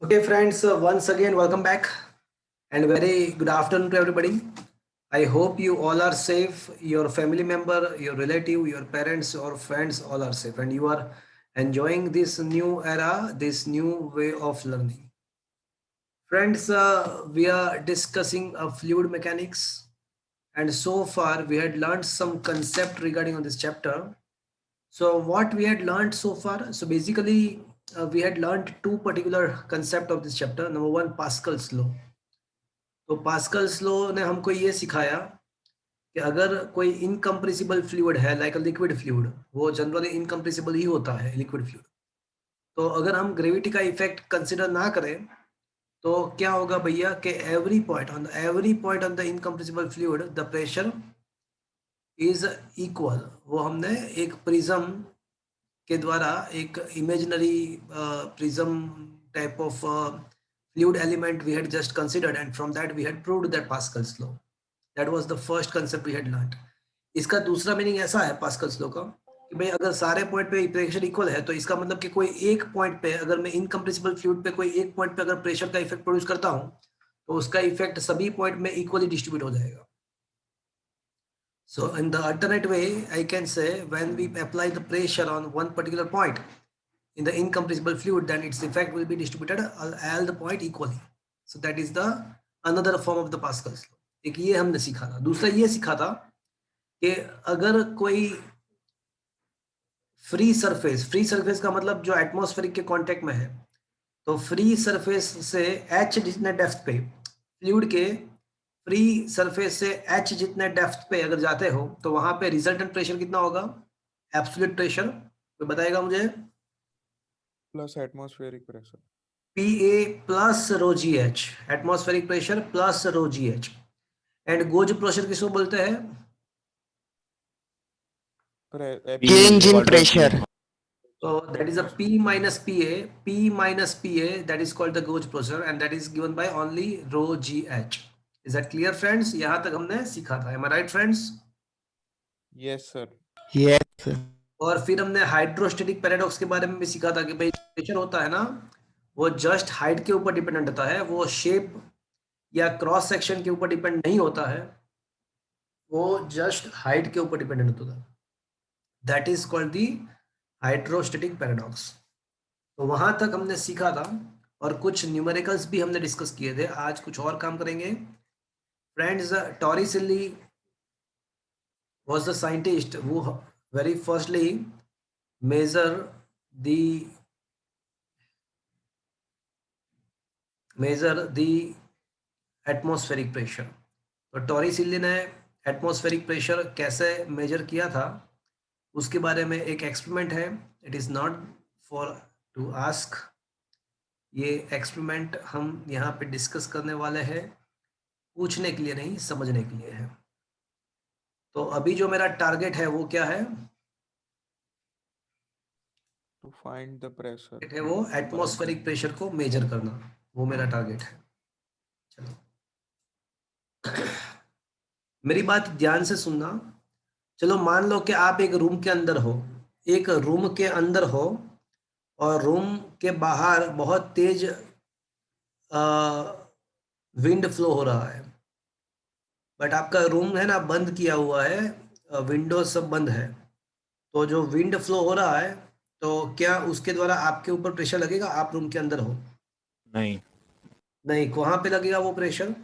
Okay, friends, once again, welcome back and very good afternoon to everybody. I hope you all are safe, your family member, your relative, your parents, or friends all are safe, and you are enjoying this new era, this new way of learning. Friends, we are discussing fluid mechanics, and so far we had learned some concept regarding on this chapter. So what we had learned so far, so basically we had learned two particular concept of this chapter. Number one, Pascal's law. तो Pascal's law ने हमको ये सिखाया कि अगर कोई incompressible fluid है like a liquid fluid, वो जनरली इनकम्प्रेसिबल ही होता है लिक्विड फ्लूइड। तो अगर हम ग्रेविटी का इफेक्ट कंसिडर ना करें तो क्या होगा भैया कि every point on the incompressible fluid the pressure is equal. वो हमने एक प्रिज्म के द्वारा एक imaginary prism type of fluid element we had just considered, and from that we had proved that Pascal's law. That was the first concept we had learned. इसका दूसरा meaning ऐसा है पास्कल्स लॉ का कि भाई अगर सारे पॉइंट पे प्रेशर इक्वल है तो इसका मतलब कि कोई एक पॉइंट पे अगर मैं इनकम्प्रेसिबल फ्लूइड पे कोई एक पॉइंट पे अगर प्रेशर का इफेक्ट प्रोड्यूस करता हूं तो उसका इफेक्ट सभी पॉइंट में इक्वली डिस्ट्रीब्यूट हो जाएगा। So in the alternate way, I can say when we apply the pressure on one particular point in the incompressible fluid, then its effect will be distributed all the point equally. So that is the another form of the Pascal's law. एक ये हमने सीखा था। दूसरा ये सीखा था कि अगर कोई फ्री सरफेस का मतलब जो एटमॉस्फेरिक के कांटेक्ट में है, तो फ्री सरफेस से h जितने डेप्थ पे फ्लूइड के फ्री सरफेस से h जितने डेप्थ पे अगर जाते हो तो वहां पे रिजल्टेंट प्रेशर कितना होगा? एब्सोल्यूट प्रेशर कोई बताएगा मुझे? Plus atmospheric pressure Pa plus rho G H, atmospheric pressure plus rho G H. And goes pressure किसको बोलते हैं? Change in pressure. So that is a P minus PA. P minus PA, that is called the gauge pressure, and that is given by only rho GH. Is that clear, friends? यहाँ तक हमने सीखा था। Am I right, friends? Yes sir. Yes. और फिर हमने hydrostatic paradox के बारे में भी सीखा था कि भाई प्रेशर होता है ना, वो जस्ट हाइट के ऊपर डिपेंडेंट होता है, वो शेप या क्रॉस सेक्शन के ऊपर डिपेंड नहीं होता है, वो जस्ट हाइट के ऊपर डिपेंडेंट होता है। That is called the hydrostatic paradox. तो वहां तक हमने सीखा था और कुछ न्यूमेरिकल्स भी हमने डिस्कस किए थे। आज कुछ और काम करेंगे। Friends, Torricelli was the scientist who very firstly measure the atmospheric pressure. तो टॉरिसिली ने एटमॉस्फेरिक प्रेशर कैसे मेजर किया था उसके बारे में एक एक्सपेरिमेंट है। It is not for to ask, ये एक्सपेरिमेंट हम यहाँ पे डिस्कस करने वाले हैं, पूछने के लिए नहीं, समझने के लिए है। तो अभी जो मेरा टारगेट है वो क्या है? टू फाइंड द प्रेशर है वो एटमॉस्फेरिक प्रेशर को मेजर करना, वो मेरा टारगेट है। चलो मेरी बात ध्यान से सुनना। चलो मान लो कि आप एक रूम के अंदर हो, एक रूम के अंदर हो और रूम के बाहर बहुत तेज विंड फ्लो हो रहा है, बट आपका रूम है ना बंद किया हुआ है, विंडो सब बंद है। तो जो विंड फ्लो हो रहा है तो क्या उसके द्वारा आपके ऊपर प्रेशर लगेगा? आप रूम के अंदर हो, नहीं, नहीं, कहाँ पे लगेगा वो प्रेशर?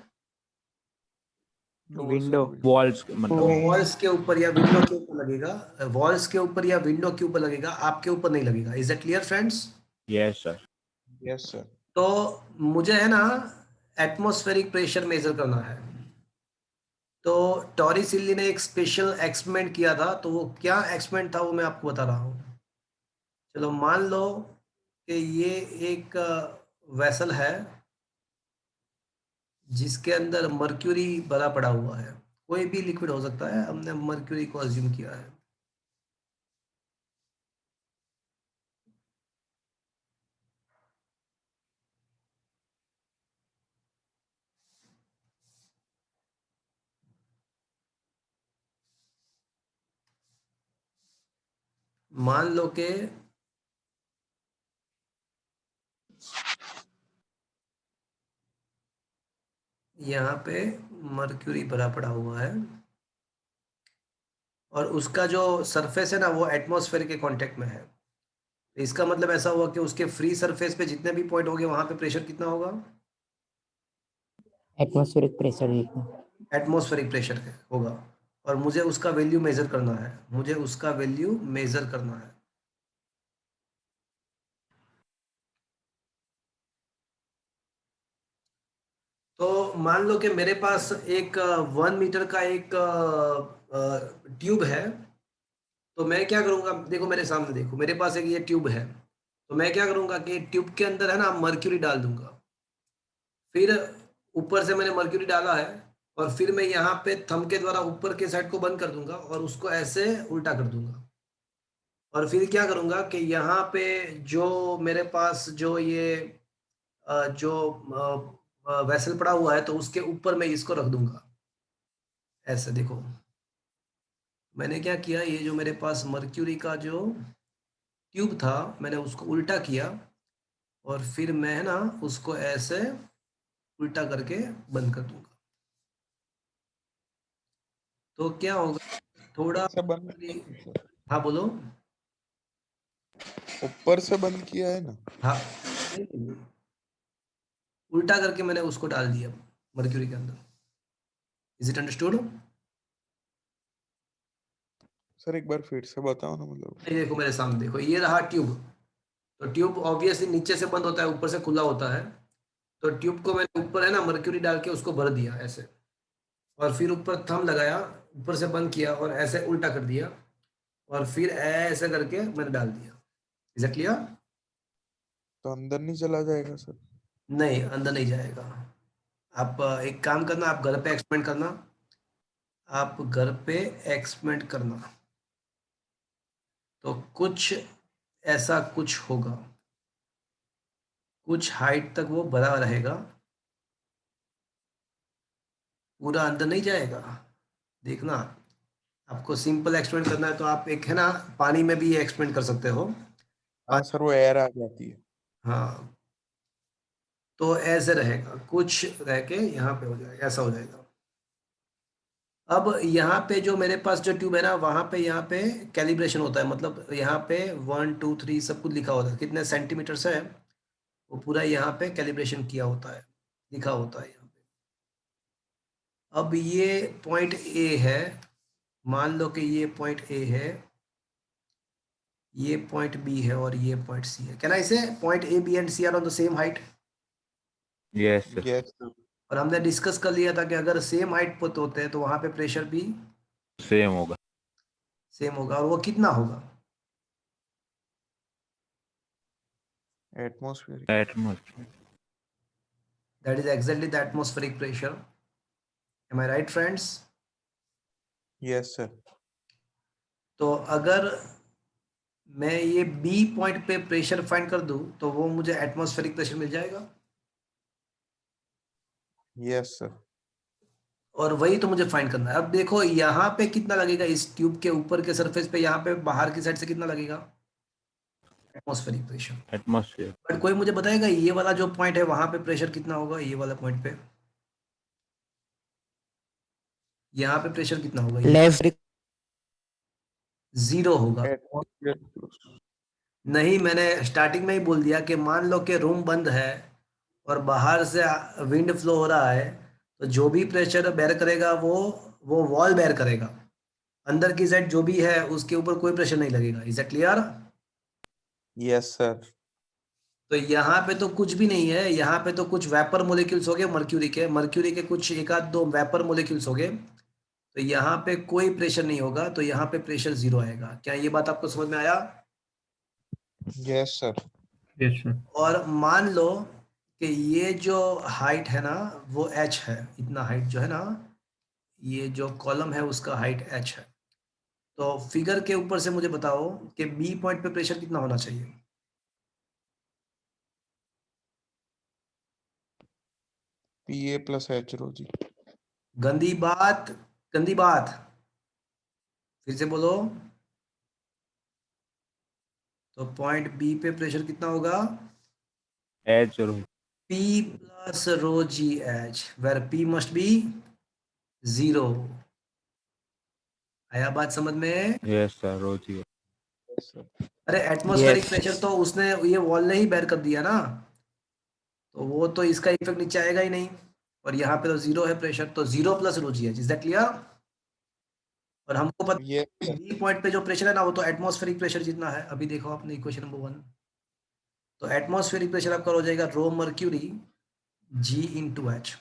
विंडो वॉल्स मतलब वॉल्स के ऊपर या विंडो के ऊपर लगेगा। वॉल्स के ऊपर या विंडो के ऊपर लगेगा, आपके ऊपर नहीं लगेगा। Is that clear, friends? Yes sir. Yes sir. तो मुझे है ना एटमॉस्फेरिक प्रेशर मेजर करना है। तो टॉरिसिली ने एक स्पेशल एक्सपेरिमेंट किया था, तो वो क्या एक्सपेरिमेंट था वो मैं आपको बता रहा हूँ। चलो मान लो कि ये एक वेसल है जिसके अंदर मर्क्यूरी भरा पड़ा हुआ है, कोई भी लिक्विड हो सकता है, हमने मर्क्यूरी को अज्यूम किया है। मान लो कि यहाँ पे मर्क्यूरी भरा पड़ा हुआ है और उसका जो सरफेस है ना वो एटमॉस्फेयर के कांटेक्ट में है। इसका मतलब ऐसा हुआ कि उसके फ्री सरफेस पे जितने भी पॉइंट होंगे वहां पे प्रेशर कितना होगा? एटमॉस्फेरिक प्रेशर जितना। एटमॉस्फेरिक प्रेशर होगा और मुझे उसका वैल्यू मेजर करना है, मुझे उसका वैल्यू मेजर करना है। तो मान लो कि मेरे पास एक 1 मीटर का एक ट्यूब है। तो मैं क्या करूंगा, देखो मेरे सामने देखो, मेरे पास एक ये ट्यूब है। तो मैं क्या करूंगा कि ट्यूब के अंदर है ना मर्क्यूरी डाल दूंगा। फिर ऊपर से मैंने मर्क्यूरी डाला है और फिर मैं यहाँ पे थंब के द्वारा ऊपर के साइड को बंद कर दूंगा और उसको ऐसे उल्टा कर दूंगा। और फिर क्या करूंगा कि यहाँ पे जो मेरे पास जो ये जो वेसल पड़ा हुआ है तो उसके ऊपर मैं इसको रख दूंगा। ऐसे देखो मैंने क्या किया, ये जो मेरे पास मर्क्यूरी का जो ट्यूब था मैंने उसको उल्टा किया और फिर मैं ना उसको ऐसे उल्टा करके बंद कर दूंगा। तो क्या होगा, थोड़ा से बंद सर, हाँ बोलो। ऊपर से बंद किया है ना। हाँ नहीं, उल्टा करके मैंने उसको डाल दिया मर्क्यूरी के अंदर। Is it understood? सर एक बार फिर से बताओ ना, मतलब। ये देखो मेरे सामने देखो, ये रहा ट्यूब। तो ट्यूब ऑब्वियसली नीचे से बंद होता है, ऊपर से खुला होता है। तो ट्यूब को मैंने ऊपर है ना मर्क्यूरी डाल के उसको भर दिया ऐसे और फिर ऊपर थंब लगाया, ऊपर से बंद किया और ऐसे उल्टा कर दिया और फिर ऐसे करके मैंने डाल दिया। Is it clear? तो अंदर नहीं चला जाएगा सर? नहीं अंदर नहीं जाएगा। आप एक काम करना, आप घर पे एक्सपेरिमेंट करना, आप घर पे एक्सपेरिमेंट करना तो कुछ ऐसा कुछ होगा, कुछ हाइट तक वो भरा रहेगा, पूरा अंदर नहीं जाएगा। देखना, आपको सिंपल एक्सपेरिमेंट करना है तो आप एक है ना पानी में भी ये एक्सपेरिमेंट कर सकते हो। हाँ सर, वो एयर आ जाती है। हाँ तो ऐसे रहेगा, कुछ रह के यहाँ पे हो जाएगा, ऐसा हो जाएगा। अब यहाँ पे जो मेरे पास जो ट्यूब है ना वहाँ पे यहाँ पे कैलिब्रेशन होता है, मतलब यहाँ पे 1 2 3 सब कुछ लिखा होता है, कितने सेंटीमीटर से है वो पूरा यहाँ पे कैलिब्रेशन किया होता है, लिखा होता है यहाँ पे। अब ये पॉइंट ए है, मान लो कि ये पॉइंट ए है, ये पॉइंट बी है और ये पॉइंट सी है। Can I say point A B and C are on the same height? Yes, sir. Yes sir. और हमने डिस्कस कर लिया था कि अगर सेम हाइट पर होते हैं तो वहां पे प्रेशर भी Same होगा. सेम होगा और वो कितना होगा? Atmosphere. Atmosphere. That is exactly the atmospheric pressure. Am I right friends? Yes sir. तो अगर मैं ये बी पॉइंट पे प्रेशर फाइंड कर दूं तो वो मुझे एटमॉस्फेरिक प्रेशर मिल जाएगा। Yes sir. और वही तो मुझे फाइंड करना है। अब देखो यहाँ पे कितना लगेगा, इस ट्यूब के ऊपर के सरफेस पे, यहाँ पे बाहर की साइड से कितना लगेगा एटमॉस्फेरिक प्रेशर। Atmosphere. बट कोई मुझे बताएगा ये वाला जो पॉइंट है वहां पे प्रेशर कितना होगा, ये वाला पॉइंट पे यहाँ पे प्रेशर कितना होगा? लेफ्ट। जीरो होगा। Atmosphere plus. नहीं, मैंने स्टार्टिंग में ही बोल दिया कि मान लो कि रूम बंद है और बाहर से विंड फ्लो हो रहा है तो जो भी प्रेशर बेयर करेगा वो वॉल बेयर करेगा। अंदर की साइड जो भी है उसके ऊपर कोई प्रेशर नहीं लगेगा। Is it clear? Yes sir. तो यहाँ पे तो कुछ भी नहीं है, यहाँ पे तो कुछ वेपर मोलिक्यूल्स हो गए मर्क्यूरी के कुछ एक आध दो वेपर मोलिक्यूल्स हो गए। तो यहाँ पे कोई प्रेशर नहीं होगा, तो यहाँ पे प्रेशर जीरो आएगा। क्या ये बात आपको समझ में आया? Yes sir. Yes, sir. और मान लो कि ये जो हाइट है ना वो h है, इतना हाइट जो है ना, ये जो कॉलम है उसका हाइट h है। तो फिगर के ऊपर से मुझे बताओ कि बी पॉइंट पे प्रेशर कितना होना चाहिए? पी ए प्लस एच रो जी। गंदी बात, गंदी बात, फिर से बोलो। तो पॉइंट बी पे प्रेशर कितना होगा? H और P plus rho GH, where P must be 0. आया बात समझ में? यस सर रोजी। Yes, sir. अरे एटमॉस्फेरिक Yes. प्रेशर तो उसने ये वॉल ने ही बेर कर दिया ना, तो वो तो इसका इफेक्ट नीचे आएगा ही नहीं, और यहाँ पे तो 0 है प्रेशर, तो 0 plus rho G H, is that clear? और हमको पता Yes, sir. बी पॉइंट पे जो प्रेशर है ना वो तो एटमॉस्फेरिक प्रेशर जितना है। अभी देखो आपने इक्वेशन नंबर 1, तो एटमॉस्फेरिक प्रेशर आपका हो जाएगा रो मर्क्यूरी जी इंटू एच।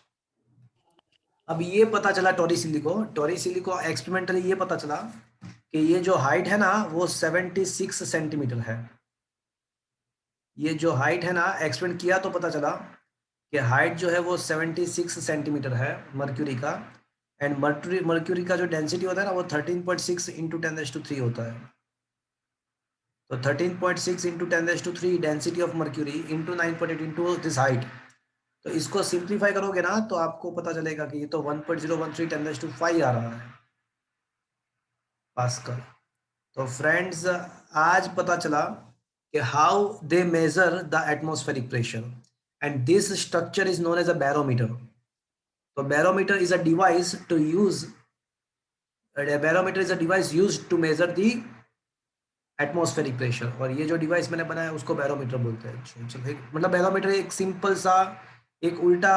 अब ये पता चला टॉरिसिली को एक्सपेरिमेंटली ये पता चला कि ये जो हाइट है ना वो 76 सेंटीमीटर है। ये जो हाइट है ना, एक्सपेरिमेंट किया तो पता चला कि हाइट जो है वो 76 सेंटीमीटर है मर्क्यूरी का, एंड मर्क्यूरी का जो डेंसिटी होता है ना वो 13.6 इंटू 10⁻³ होता है। तो 13.6 into 10⁻³ density of mercury into 9.8 into this height. तो इसको सिंप्लीफाई करोगे ना तो आपको पता चलेगा कि ये तो 1.013 10⁵ आ रहा है पास्कल। तो फ्रेंड्स आज पता चला कि how they measure the atmospheric pressure, and this structure is known as a barometer. तो barometer is a device to use, barometer is a device used to measure the atmospheric pressure, और ये जो device मैंने बनाया उसको barometer बोलते हैं। मतलब बैरोमीटर एक सिंपल सा एक उल्टा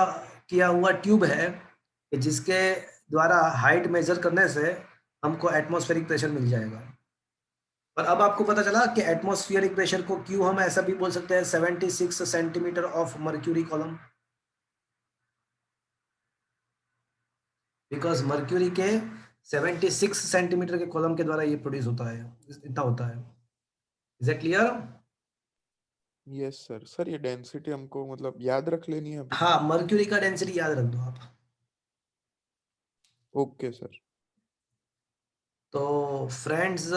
किया हुआ ट्यूब है कि जिसके द्वारा हाइट मेजर करने से हमको एटमॉस्फेरिक प्रेशर मिल जाएगा। और अब आपको पता चला कि एटमॉस्फेरिक प्रेशर को क्यों हम ऐसा भी बोल सकते हैं 76 centimetre of mercury column, because mercury के 76 सेंटीमीटर के कॉलम के द्वारा ये प्रोड्यूस होता है, इतना होता है। Is it clear? Yes, sir. Sir ये डेंसिटी हमको मतलब याद रख लेनी है अभी? हाँ, मर्क्यूरी का डेंसिटी याद रख दो आप। Okay sir. तो friends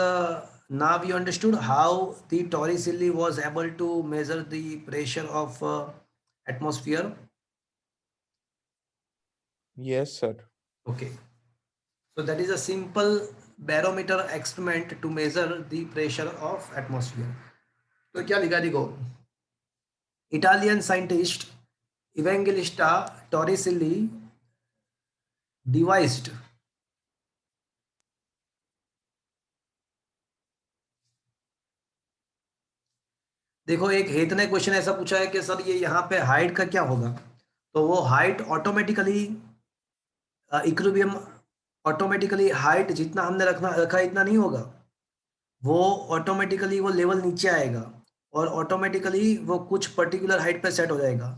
now you understood how the Torricelli was able to measure the pressure of atmosphere. Yes, sir. Okay, so that is a simple barometer experiment to measure the pressure of atmosphere. तो क्या लिखा देखो, Italian scientist Evangelista Torricelli devised देखो एक हेत ने question ऐसा पूछा है कि सर ये यहाँ पे हाइट का क्या होगा, तो वो height automatically equilibrium, automatically height जितना हमने रखा इतना नहीं होगा, वो ऑटोमेटिकली वो लेवल नीचे आएगा और ऑटोमेटिकली वो कुछ पर्टिकुलर हाइट पे सेट हो जाएगा।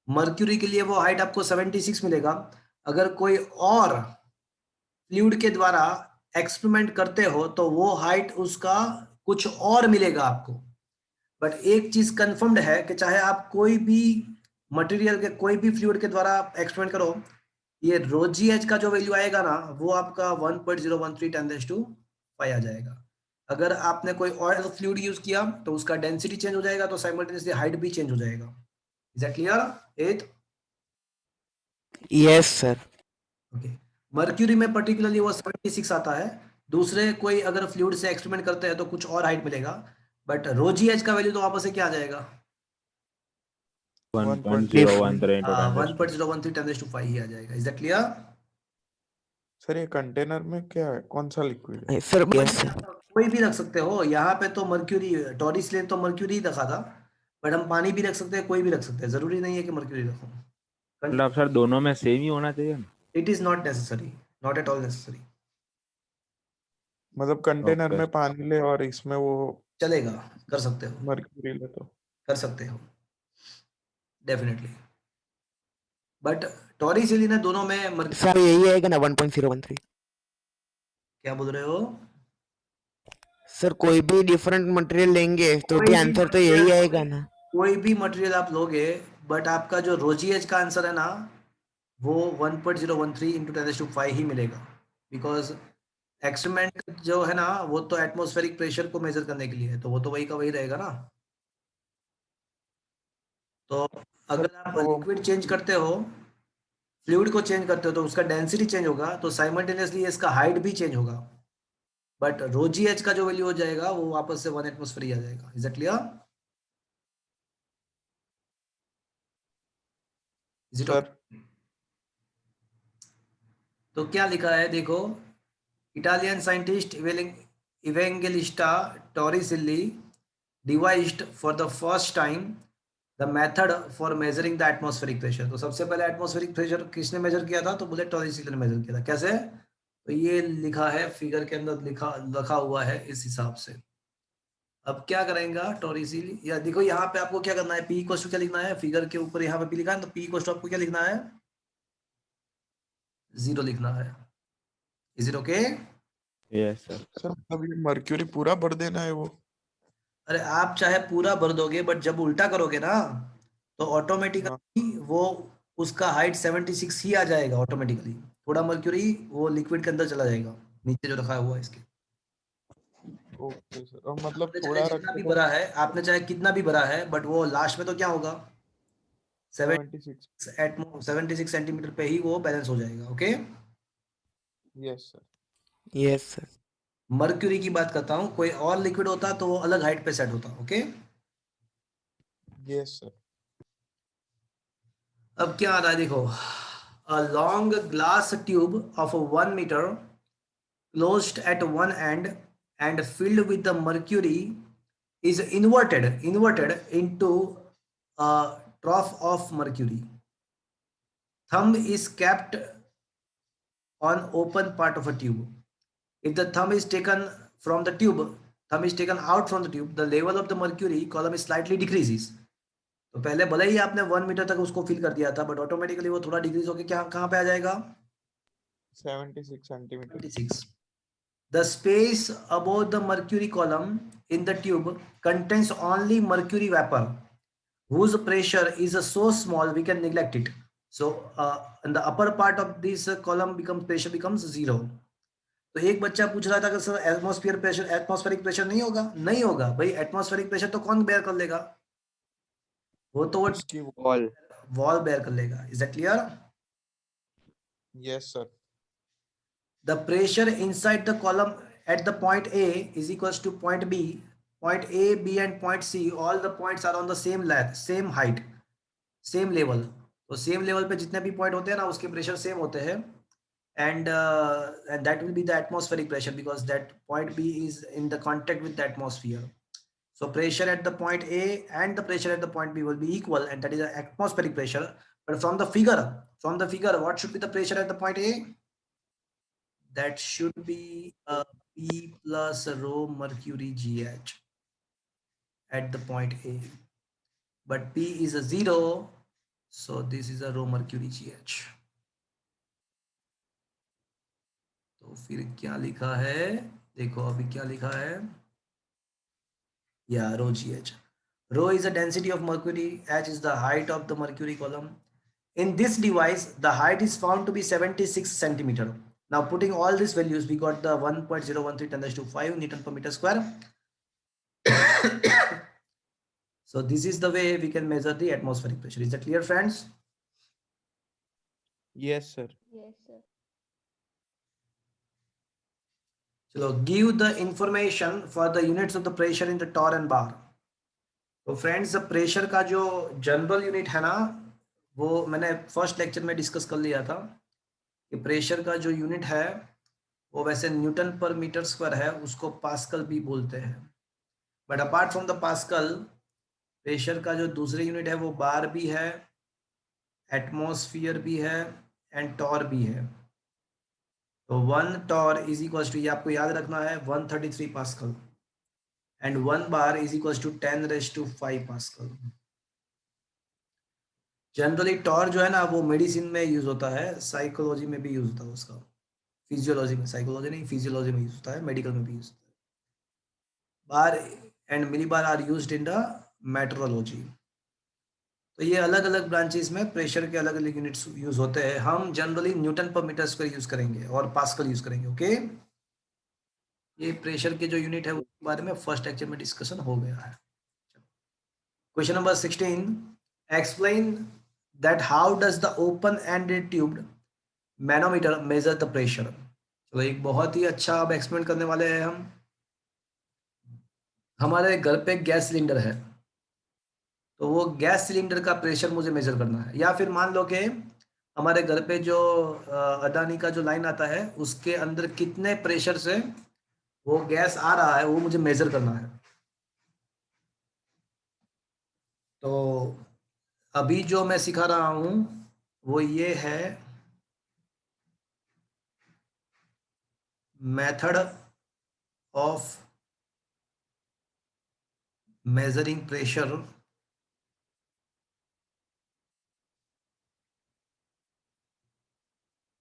मर्क्यूरी के लिए वो हाइट आपको 76 मिलेगा। अगर कोई और फ्लूइड के द्वारा एक्सपेरिमेंट करते हो तो वो हाइट उसका कुछ और मिलेगा आपको। बट एक चीज कंफर्म्ड है कि चाहे आप कोई भी मटेरियल के कोई भी फ्लूइड के द्वारा एक्सपेरिमेंट करो, ये रो जी एच का जो वैल्यू आएगा ना वो आपका 1.013 10⁵ आ जाएगा। अगर आपने कोई ऑयल फ्लूइड यूज किया तो उसका डेंसिटी चेंज हो जाएगा, तो साइमल्टेनियसली हाइट भी चेंज हो जाएगा। Is that clear? At Yes, sir. Okay, mercury में पर्टिकुलरली वो 76 आता है। दूसरे कोई अगर फ्लूइड से एक्सपेरिमेंट करते हैं तो कुछ और हाइट मिलेगा, बट रो जी एच का वैल्यू तो वापस से क्या आ जाएगा? 1.013 into 1.013 10⁵ ही आ जाएगा। Is that clear? सर ये कंटेनर में क्या है, कौन सा लिक्विड है? Sir, yes, sir. कोई भी रख सकते हो, यहाँ पे तो मर्क्यूरी टॉरिस ले तो मर्क्यूरी रखा था, बट हम पानी भी रख सकते हैं, कोई भी रख सकते हैं, जरूरी नहीं है कि मर्क्यूरी रखो। मतलब सर दोनों में सेम ही होना चाहिए ना? It is not necessary, not at all necessary. मतलब कंटेनर Okay. में पानी ले और इसमें वो चलेगा, कर सकते हो, मर्क्यूरी ले तो कर सकते हो डेफिनेटली, बट टॉरिसिली ने दोनों में Sir, यही आएगा ना 1.013. क्या बोल रहे हो? सर कोई भी डिफरेंट मटेरियल लेंगे तो कोई भी भी आंसर तो material- यही आएगा ना? कोई भी मटेरियल आप लोगे, बट आपका जो रोजीएच का आंसर है ना वो 1.013 इंटू 10⁵ ही मिलेगा, बिकॉज एक्सपेरिमेंट जो है ना वो तो एटमॉस्फेरिक प्रेशर को मेजर करने के लिए है, तो वो तो वही का वही रहेगा ना। तो अगर आप तो- लिक्विड चेंज करते हो, फ्लूइड को चेंज करते हो तो उसका डेंसिटी चेंज होगा, तो साइमल्टेनियसली इसका हाइट भी चेंज होगा, बट रोजी एच का जो वैल्यू हो जाएगा वो वापस से 1 एटमॉस्फेयर ही आ जाएगा। Is that clear? Is it? Sir तो क्या लिखा है देखो, Italian scientist Evangelista Torricelli devised for the first time the method for measuring the atmospheric pressure। तो सबसे पहले एटमॉस्फेरिक प्रेशर किसने मेजर किया था? तो बुलेट टॉरिसिल्ली ने मेजर किया था। कैसे? तो ये लिखा है फिगर के अंदर, लिखा हुआ है इस हिसाब से। अब क्या करेंगे टॉरिसिल्ली, या देखो यहाँ पे आपको क्या करना है, पी इक्वल टू क्या लिखना है, फिगर के ऊपर यहाँ पे पी लिखा है, तो पी इक्वल टू आपको क्या लिखना है, 0 लिखना है। Is it okay? Yes sir. Sir मतलब ये मर्क्यूरी पूरा भर देना है वो? अरे आप चाहे पूरा भर दोगे, बट जब उल्टा करोगे ना तो हाँ ऑटोमेटिकली वो उसका हाइट 76 ही आ जाएगा ऑटोमेटिकली। थोड़ा मर्क्यूरी वो लिक्विड के अंदर चला जाएगा, नीचे जो रखा हुआ है इसके। ओके सर, और मतलब आपने चाहे थोड़ा जितना रखे भी तो भरा है, आपने चाहे कितना भी भरा है, बट वो लास्ट में तो क्या होगा, 76। 76 सेंटीमीटर पे ही वो बैलेंस हो जाएगा। Okay, yes sir. Yes sir. Mercury की बात करता हूँ, कोई और लिक्विड होता तो वो अलग हाइट पे सेट होता। Okay, yes sir. अब क्या आ रहा है देखो, a long glass tube of 1 meter closed at one end and filled with the mercury is inverted into a trough of mercury. Thumb is kept on open part of a tube. If the thumb is taken out from the tube, the level of the mercury column slightly decreases. तो पहले भले ही आपने 1 metre तक उसको fill कर दिया था, but automatically वो थोड़ा डिक्रीज होकर क्या कहाँ पे आ जाएगा, 76 centimetre. 76. The space above the mercury column in the tube contains only mercury vapor whose pressure is so small we can neglect it. So in the upper part of this column pressure becomes 0. तो एक बच्चा पूछ रहा था कि sir atmospheric pressure नहीं होगा? नहीं होगा भाई, एटमॉस्फेरिक प्रेशर तो कौन बेयर कर लेगा, वो तो उसकी वॉल। वॉल बेयर कर लेगा। Is that clear? Yes sir. The pressure inside the column at the point A is equals to point B. Point A, B and point C, all the points are on the same length, same height, same level. तो same level पे जितने भी point होते हैं ना, उसके pressure same होते हैं, and that will be the atmospheric pressure because that point B is in the contact with the atmosphere. So pressure at the point A and the pressure at the point B will be equal, and that is the atmospheric pressure. But from the figure, what should be the pressure at the point A? That should be P plus rho mercury GH at the point A, but P is a 0, so this is a rho mercury GH. तो फिर क्या लिखा है देखो, अभी क्या लिखा है, yeah, rho GH. Rho is the density of mercury, H is the height of the mercury column. In this device, the height is found to be 76 centimeter. Now putting all these values, we got the 1.013 10 to 5 Newton per meter square. So this is the way we can measure the atmospheric pressure. Is that clear, friends? Yes sir. Yes, sir. चलो, give the information for the units of the pressure in the torr and bar. तो friends, pressure का जो general unit है ना, वो मैंने first lecture में discuss कर लिया था कि प्रेशर का जो यूनिट है वो वैसे न्यूटन पर मीटर स्क्वायर है, उसको पास्कल भी बोलते हैं। But apart from the pascal, pressure का जो दूसरे यूनिट है वो बार भी है, एटमॉस्फियर भी है, एंड टॉर भी है। तो 1 टॉर इज इक्वल टू, ये आपको याद रखना है, 133 pascal, and 1 bar is equal to 10⁵ pascal. Generally torr जो है ना, वो मेडिसिन में यूज होता है, साइकोलॉजी में भी यूज होता है उसका, फिजियोलॉजी में, साइकोलॉजी नहीं, फिजियोलॉजी में यूज होता है, मेडिकल में भी यूज होता है। Bar and millibar are used in the metrology. तो ये अलग अलग ब्रांचेस में प्रेशर के अलग अलग यूनिट्स यूज होते हैं। हम जनरली न्यूटन पर मीटर स्क्वायर यूज करेंगे और पास्कल यूज करेंगे। ओके, ये प्रेशर के जो यूनिट है उसके बारे में फर्स्ट लेक्चर में डिस्कशन हो गया है। Question number 16, explain that how does the open ended tubed manometer measure the pressure. चलो, एक बहुत ही अच्छा अब एक्सप्लेन करने वाले हैं हम। हमारे घर पे गैस सिलेंडर है, तो वो गैस सिलेंडर का प्रेशर मुझे मेजर करना है। या फिर मान लो कि हमारे घर पे जो अडानी का जो लाइन आता है उसके अंदर कितने प्रेशर से वो गैस आ रहा है वो मुझे मेजर करना है। तो अभी जो मैं सिखा रहा हूँ वो ये है method of measuring pressure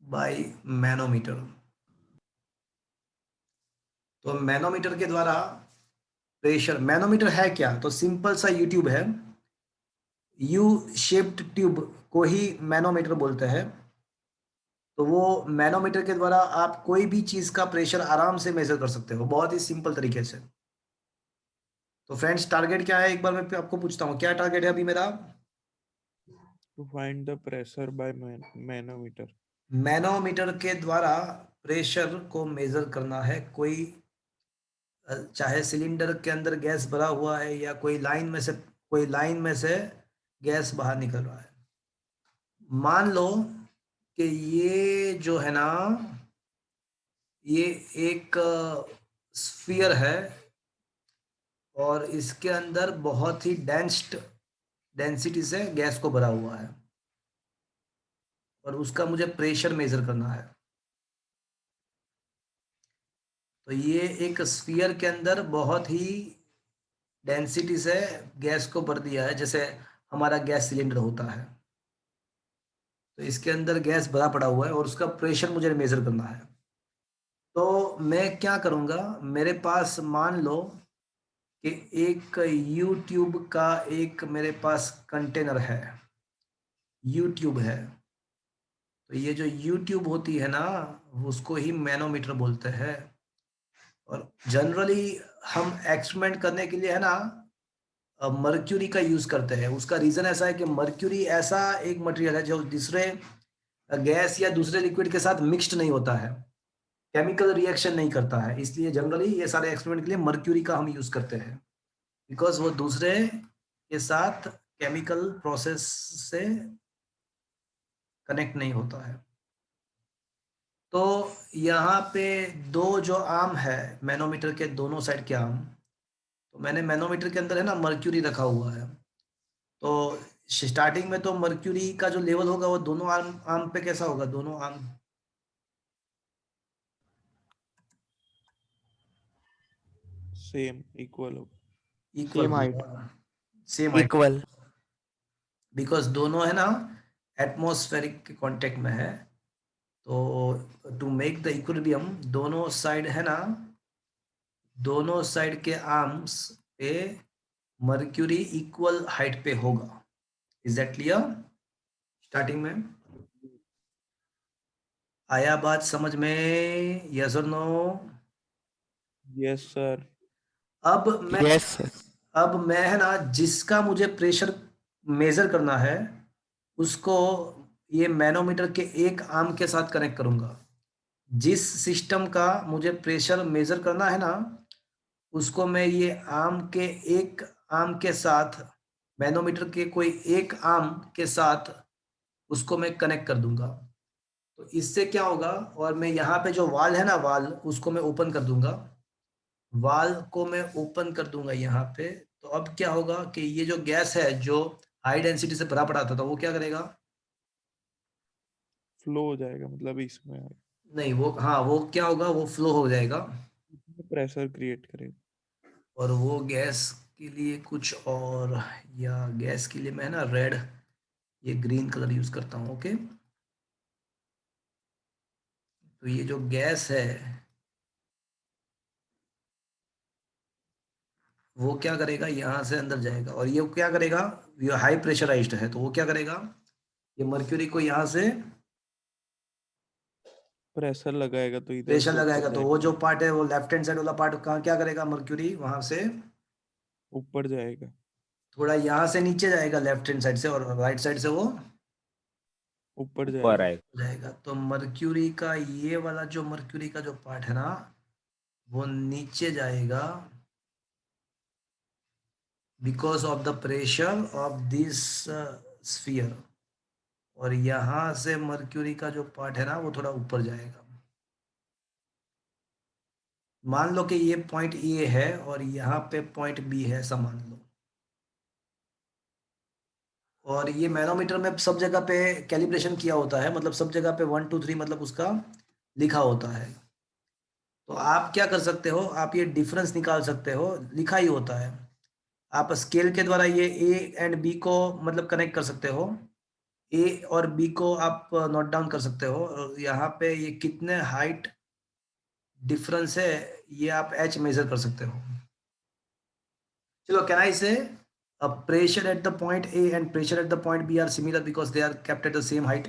by manometer. तो मैनोमीटर के द्वारा प्रेशर, मैनोमीटर है क्या? तो सिंपल सा यूट्यूब है, यू शेप्ड ट्यूब को ही मैनोमीटर बोलते हैं। तो वो मैनोमीटर के द्वारा आप कोई भी चीज का प्रेशर आराम से मेजर कर सकते हो, बहुत ही सिंपल तरीके से। तो फ्रेंड्स, टारगेट क्या है? एक बार मैं आपको पूछता हूँ, क्या टारगेट है अभी मेरा? To find the pressure by manometer. Manometer के द्वारा प्रेशर को मेजर करना है। कोई चाहे सिलेंडर के अंदर गैस भरा हुआ है या कोई लाइन में से गैस बाहर निकल रहा है। मान लो कि ये जो है ना, ये एक स्फीयर है और इसके अंदर बहुत ही डेंसिटी से गैस को भरा हुआ है और उसका मुझे प्रेशर मेजर करना है। तो ये एक स्फीयर के अंदर बहुत ही डेंसिटी से गैस को भर दिया है, जैसे हमारा गैस सिलेंडर होता है। तो इसके अंदर गैस भरा पड़ा हुआ है और उसका प्रेशर मुझे मेजर करना है। तो मैं क्या करूँगा, मेरे पास मान लो कि एक यूट्यूब का एक मेरे पास कंटेनर है, यूट्यूब है। तो ये जो यूट्यूब होती है ना, उसको ही मैनोमीटर बोलते हैं। और जनरली हम एक्सपेरिमेंट करने के लिए है ना मर्क्यूरी का यूज करते हैं। उसका रीजन ऐसा है कि मर्क्यूरी ऐसा एक मटेरियल है जो दूसरे गैस या दूसरे लिक्विड के साथ मिक्स्ड नहीं होता है, केमिकल रिएक्शन नहीं करता है। इसलिए जनरली ये सारे एक्सपेरिमेंट के लिए मर्क्यूरी का हम यूज करते हैं, बिकॉज वो दूसरे के साथ केमिकल प्रोसेस से कनेक्ट नहीं होता है। तो यहाँ पे दो जो आर्म है मैनोमीटर के, दोनों साइड के आर्म, तो मैंने मैनोमीटर के अंदर है ना मर्क्यूरी रखा हुआ है। तो स्टार्टिंग में तो मर्क्यूरी का जो लेवल होगा वो दोनों आर्म पे कैसा होगा? दोनों आर्म सेम इक्वल हो, इक्वल Same height. होगा, सेम हाइट, Equal. बिकॉज दोनों है ना एटमॉस्फेरिक के कांटेक्ट में है। तो टू मेक द इक्विलिब्रियम दोनों साइड है ना, दोनों साइड के आर्म्स पे मर्क्यूरी इक्वल हाइट पे होगा। Is that clear? स्टार्टिंग में आया बात समझ में? यस और नो? Yes sir. अब मैं Yes, sir. अब मैं है ना जिसका मुझे प्रेशर मेजर करना है उसको ये मैनोमीटर के एक आर्म के साथ कनेक्ट करूंगा। जिस सिस्टम का मुझे प्रेशर मेजर करना है ना उसको मैं ये एक आर्म के साथ, मैनोमीटर के कोई एक आर्म के साथ उसको मैं कनेक्ट कर दूंगा। तो इससे क्या होगा, और मैं यहाँ पे जो वाल है ना, वाल उसको मैं ओपन कर दूंगा, वाल को मैं ओपन कर दूंगा यहाँ पे। तो अब क्या होगा कि ये जो गैस है जो हाई डेंसिटी से भरा पड़ा था वो क्या करेगा? फ्लो हो जाएगा, मतलब इसमें नहीं, वो हाँ वो क्या होगा, वो फ्लो हो जाएगा प्रेशर क्रिएट करेगा। और वो गैस के लिए कुछ और, या गैस के लिए मैं ना रेड, ये ग्रीन कलर यूज करता हूँ। ओके, तो ये जो गैस है वो क्या करेगा, यहाँ से अंदर जाएगा और ये क्या करेगा, ये हाई प्रेशराइज्ड है तो वो क्या करेगा, ये मर्क्यूरी को यहाँ से प्रेशर लगाएगा तो इधर प्रेशर से लगाएगा। ऊपर तो वो जाएगा, जो पार्ट है वो लेफ्ट हैंड साइड वाला पार्ट कहाँ क्या करेगा, मर्क्यूरी वहां से ऊपर जाएगा, थोड़ा यहाँ से नीचे जाएगा लेफ्ट हैंड साइड से, और राइट साइड से वो ऊपर ऊपर जाएगा। आएगा। जाएगा। तो मर्क्यूरी का ये वाला जो मर्क्यूरी का जो पार्ट है ना वो नीचे जाएगा, because of the pressure of this sphere, और यहां से मर्क्यूरी का जो पार्ट है ना वो थोड़ा ऊपर जाएगा। मान लो कि ये पॉइंट ए है और यहाँ पे पॉइंट बी है, ऐसा मान लो। और ये मैनोमीटर में सब जगह पे कैलिब्रेशन किया होता है, मतलब सब जगह पे 1 2 3 मतलब उसका लिखा होता है। तो आप क्या कर सकते हो, आप ये डिफरेंस निकाल सकते हो, लिखा ही होता है। आप स्केल के द्वारा ये ए एंड बी को मतलब कनेक्ट कर सकते हो, ए और बी को आप नोट डाउन कर सकते हो। और यहाँ पे ये कितने हाइट डिफरेंस है ये आप एच मेजर कर सकते हो। चलो, कैन आई से pressure at the point A and pressure at the point B are similar because they are kept at the same height.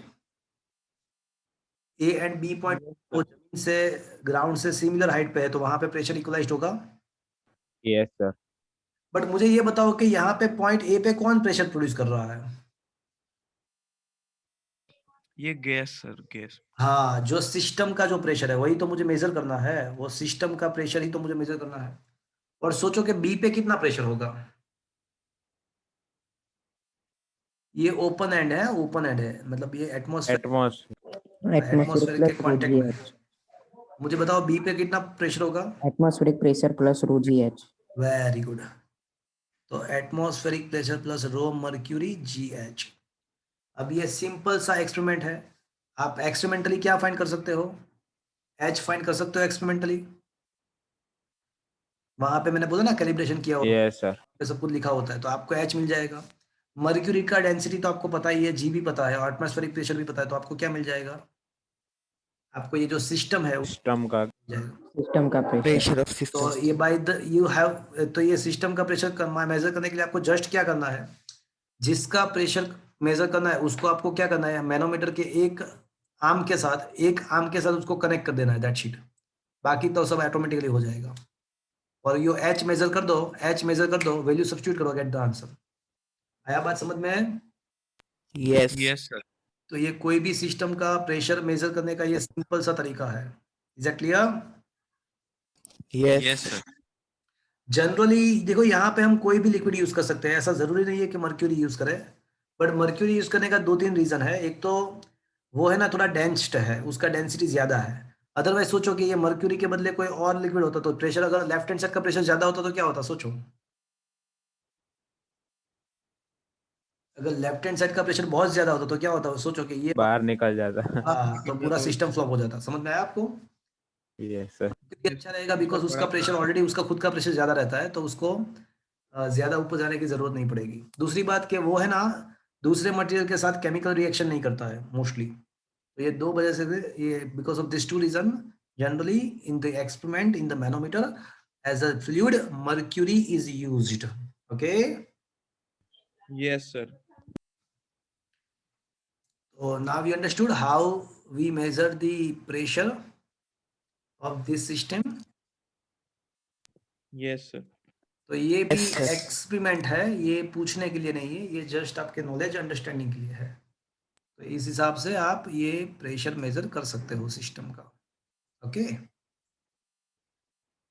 A and B point वो जमीन से ग्राउंड से सिमिलर हाइट पे है, तो वहां पे प्रेशर इक्वलाइज्ड होगा। Yes sir. बट मुझे ये बताओ कि यहाँ पे पॉइंट ए पे कौन प्रेशर प्रोड्यूस कर रहा है? ये गैस सर, गैस। हाँ, जो सिस्टम का जो प्रेशर है वही तो मुझे मेजर करना है, वो सिस्टम का प्रेशर ही तो मुझे मेजर करना है। और सोचो कि बी पे कितना प्रेशर होगा। ये ओपन एंड है, ओपन एंड है, मतलब ये एटमॉस्फेयर एटमॉस्फेरिक के प्लस रो कांटेक्ट जी में है। एच। मुझे बताओ बी पे कितना प्रेशर होगा। Atmospheric pressure plus rho G H. Very good. तो atmospheric pressure plus rho mercury G H. अब ये सिंपल सा एक्सपेरिमेंट है। आप एक्सपेरिमेंटली क्या फाइंड कर सकते हो? एच फाइंड कर सकते हो एक्सपेरिमेंटली। वहां पे मैंने बोला ना कैलिब्रेशन किया होता यस सर। है, सब कुछ लिखा होता है, तो आपको एच मिल जाएगा। मर्क्यूरी का डेंसिटी तो आपको पता ही है, जी भी पता है, और एटमॉस्फेरिक प्रेशर भी पता है, तो आपको क्या मिल जाएगा? आपको ये जो सिस्टम है वो सिस्टम का मिल जाएगा। सिस्टम का प्रेशर। प्रेशर ऑफ तो सिस्टम। ये बाय द यू हैव, तो ये सिस्टम का प्रेशर मेजर करने के लिए आपको जस्ट क्या करना है, जिसका प्रेशर मेजर करना है उसको आपको क्या करना है, मैनोमीटर के एक आर्म के साथ उसको कनेक्ट कर देना है, दैट शीट। बाकी तो सब ऑटोमेटिकली हो जाएगा। और यो एच मेजर कर दो, वैल्यू सब्स्टिट्यूट करो, गेट द आंसर। आया बात समझ में? यस। Yes sir. तो ये कोई भी सिस्टम का प्रेशर मेजर करने का ये सिंपल सा तरीका है। Is that clear? Yes yes. Sir. Generally देखो, यहाँ पे हम कोई भी लिक्विड यूज कर सकते हैं, ऐसा जरूरी नहीं है कि मर्क्यूरी यूज करें। बट मर्क्यूरी यूज करने का 2 3 रीजन है। एक तो वो है ना थोड़ा डेंस्ड है, उसका डेंसिटी ज्यादा है। अदरवाइज सोचो कि ये मर्क्यूरी के बदले कोई और लिक्विड होता तो प्रेशर, अगर लेफ्ट हैंड साइड का प्रेशर ज्यादा होता तो क्या होता, सोचो। अगर लेफ्ट हैंड साइड का प्रेशर बहुत ज्यादा होता तो क्या होता, सोचो कि ये बाहर निकल जाता। हाँ, तो पूरा सिस्टम फ्लॉप हो जाता। समझ में आया आपको? Yes sir. क्योंकि अच्छा रहेगा, बिकॉज उसका प्रेशर ऑलरेडी, उसका खुद का प्रेशर ज्यादा रहता है, तो उसको ज्यादा ऊपर जाने की जरूरत नहीं पड़ेगी। दूसरी बात कि वो है ना दूसरे मटेरियल के साथ केमिकल रिएक्शन नहीं करता है मोस्टली। तो ये दो वजह से ये, because of this 2 reason, generally in the experiment in the manometer as a fluid mercury is used. Okay, yes sir. so now we understood how we measure the pressure of this system. Yes sir. तो ये भी Yes, sir. Experiment है, ये पूछने के लिए नहीं है, ये जस्ट आपके नॉलेज अंडरस्टैंडिंग के लिए है। तो इस हिसाब से आप ये प्रेशर मेजर कर सकते हो सिस्टम का। Okay,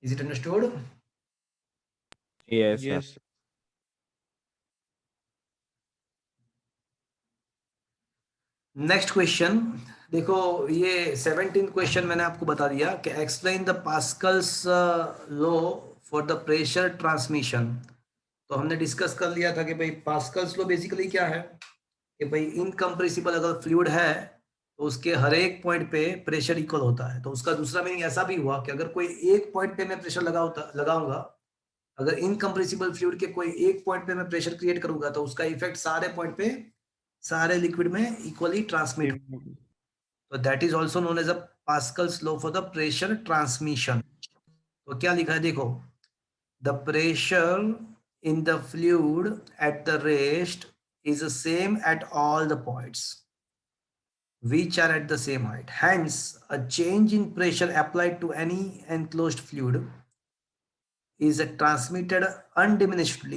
is it understood? Yes sir. Yes. Next question देखो, ये 17th क्वेश्चन मैंने आपको बता दिया कि explain the Pascal's law for the pressure transmission. तो हमने डिस्कस कर लिया था कि भाई पास्कल्स लॉ बेसिकली क्या है, कि भाई इनकम्प्रेसिबल अगर फ्लूइड है तो उसके हर एक पॉइंट पे प्रेशर इक्वल होता है। तो उसका दूसरा मीनिंग ऐसा भी हुआ कि अगर कोई एक पॉइंट पे मैं प्रेशर लगाऊंगा, अगर इनकम्प्रेसिबल फ्लूइड के कोई एक पॉइंट पे मैं प्रेशर क्रिएट करूंगा तो उसका इफेक्ट सारे पॉइंट पे, सारे लिक्विड में इक्वली ट्रांसमिट। तो that is also known as a Pascal's law for the pressure transmission. तो क्या लिखा है देखो, the pressure in the fluid at the rest is the same at all the points which are at the same height. Hence, a change in pressure applied to any enclosed fluid is transmitted undiminished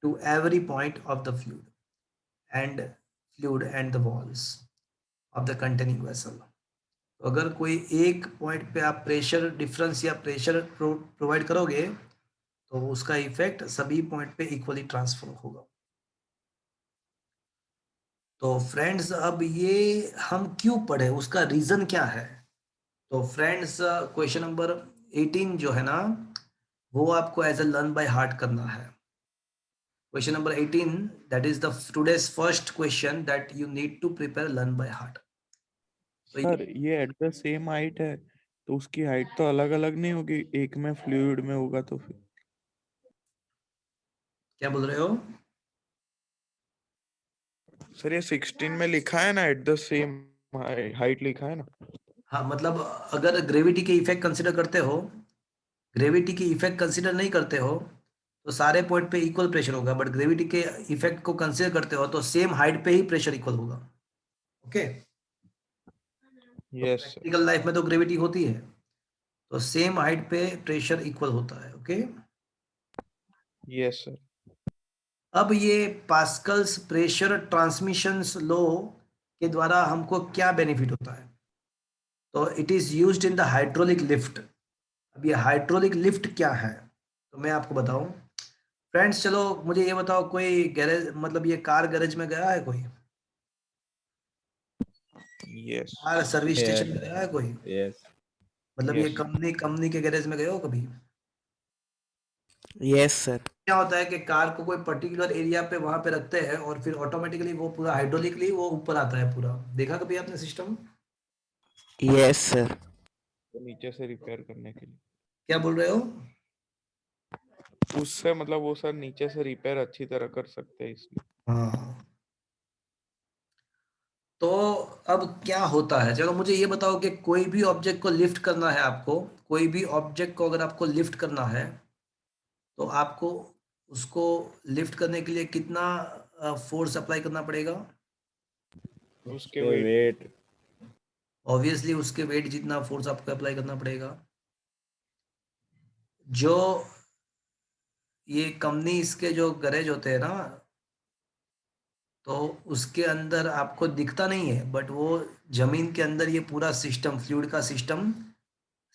to every point of the fluid and the walls of the containing vessel. तो अगर कोई एक point पे आप pressure difference या pressure provide करोगे तो उसका इफेक्ट सभी पॉइंट पे इक्वली ट्रांसफर होगा। तो फ्रेंड्स अब ये हम क्यों पढ़े, उसका रीजन क्या है? तो फ्रेंड्स क्वेश्चन नंबर 18 जो है ना, वो आपको as a learn by heart करना है। Question number 18, that is the today's first question that you need to prepare learn by heart. तो सर ये एट द सेम हाइट है तो उसकी हाइट तो अलग अलग नहीं होगी, एक में फ्लूइड में होगा तो फिर क्या बोल रहे हो? सर ये 16 में लिखा है ना, एट द सेम हाइट लिखा है ना। हाँ, मतलब अगर ग्रेविटी के इफेक्ट कंसिडर करते हो, ग्रेविटी की इफेक्ट कंसिडर नहीं करते हो तो सारे पॉइंट पे इक्वल प्रेशर होगा, बट ग्रेविटी के इफेक्ट को कंसिडर करते हो तो सेम हाइट पे ही प्रेशर इक्वल होगा। Okay, yes sir. Practical life में तो ग्रेविटी होती है, तो सेम हाइट पे प्रेशर इक्वल होता है। Okay, yes sir. अब ये पास्कल्स प्रेशर ट्रांसमिशंस लॉ के द्वारा हमको क्या बेनिफिट होता है? तो it is used in the hydraulic lift. अब ये हाइड्रोलिक लिफ्ट क्या है तो मैं आपको बताऊं। फ्रेंड्स चलो मुझे ये बताओ, कोई गैरेज मतलब ये कार गैरेज में गया है कोई? Yes car service Yes. Station में गया है कोई? Yes. मतलब ये Yes. कंपनी के गैरेज में गए हो कभी? Yes sir. क्या होता है कि कार को कोई पर्टिकुलर एरिया पे वहां पे रखते हैं और फिर ऑटोमेटिकली वो पूरा हाइड्रोलिकली वो ऊपर आता है पूरा। देखा कभी आपने सिस्टम? Yes sir. तो नीचे से रिपेयर करने के लिए क्या बोल रहे हो? उससे मतलब वो सर नीचे से रिपेयर अच्छी तरह कर सकते हैं इसलिए। हाँ, तो अब क्या होता है, चलो मुझे ये बताओ कि कोई भी ऑब्जेक्ट को लिफ्ट करना है आपको, कोई भी ऑब्जेक्ट को अगर आपको लिफ्ट करना है तो आपको उसको लिफ्ट करने के लिए कितना फोर्स अप्लाई करना पड़ेगा? उसके उसके वेट weight. ऑब्वियसली उसके वेट जितना फोर्स आपको अप्लाई करना पड़ेगा। जो ये कंपनी इसके जो गैरेज होते हैं ना, तो उसके अंदर आपको दिखता नहीं है, बट वो जमीन के अंदर ये पूरा सिस्टम, फ्लूइड का सिस्टम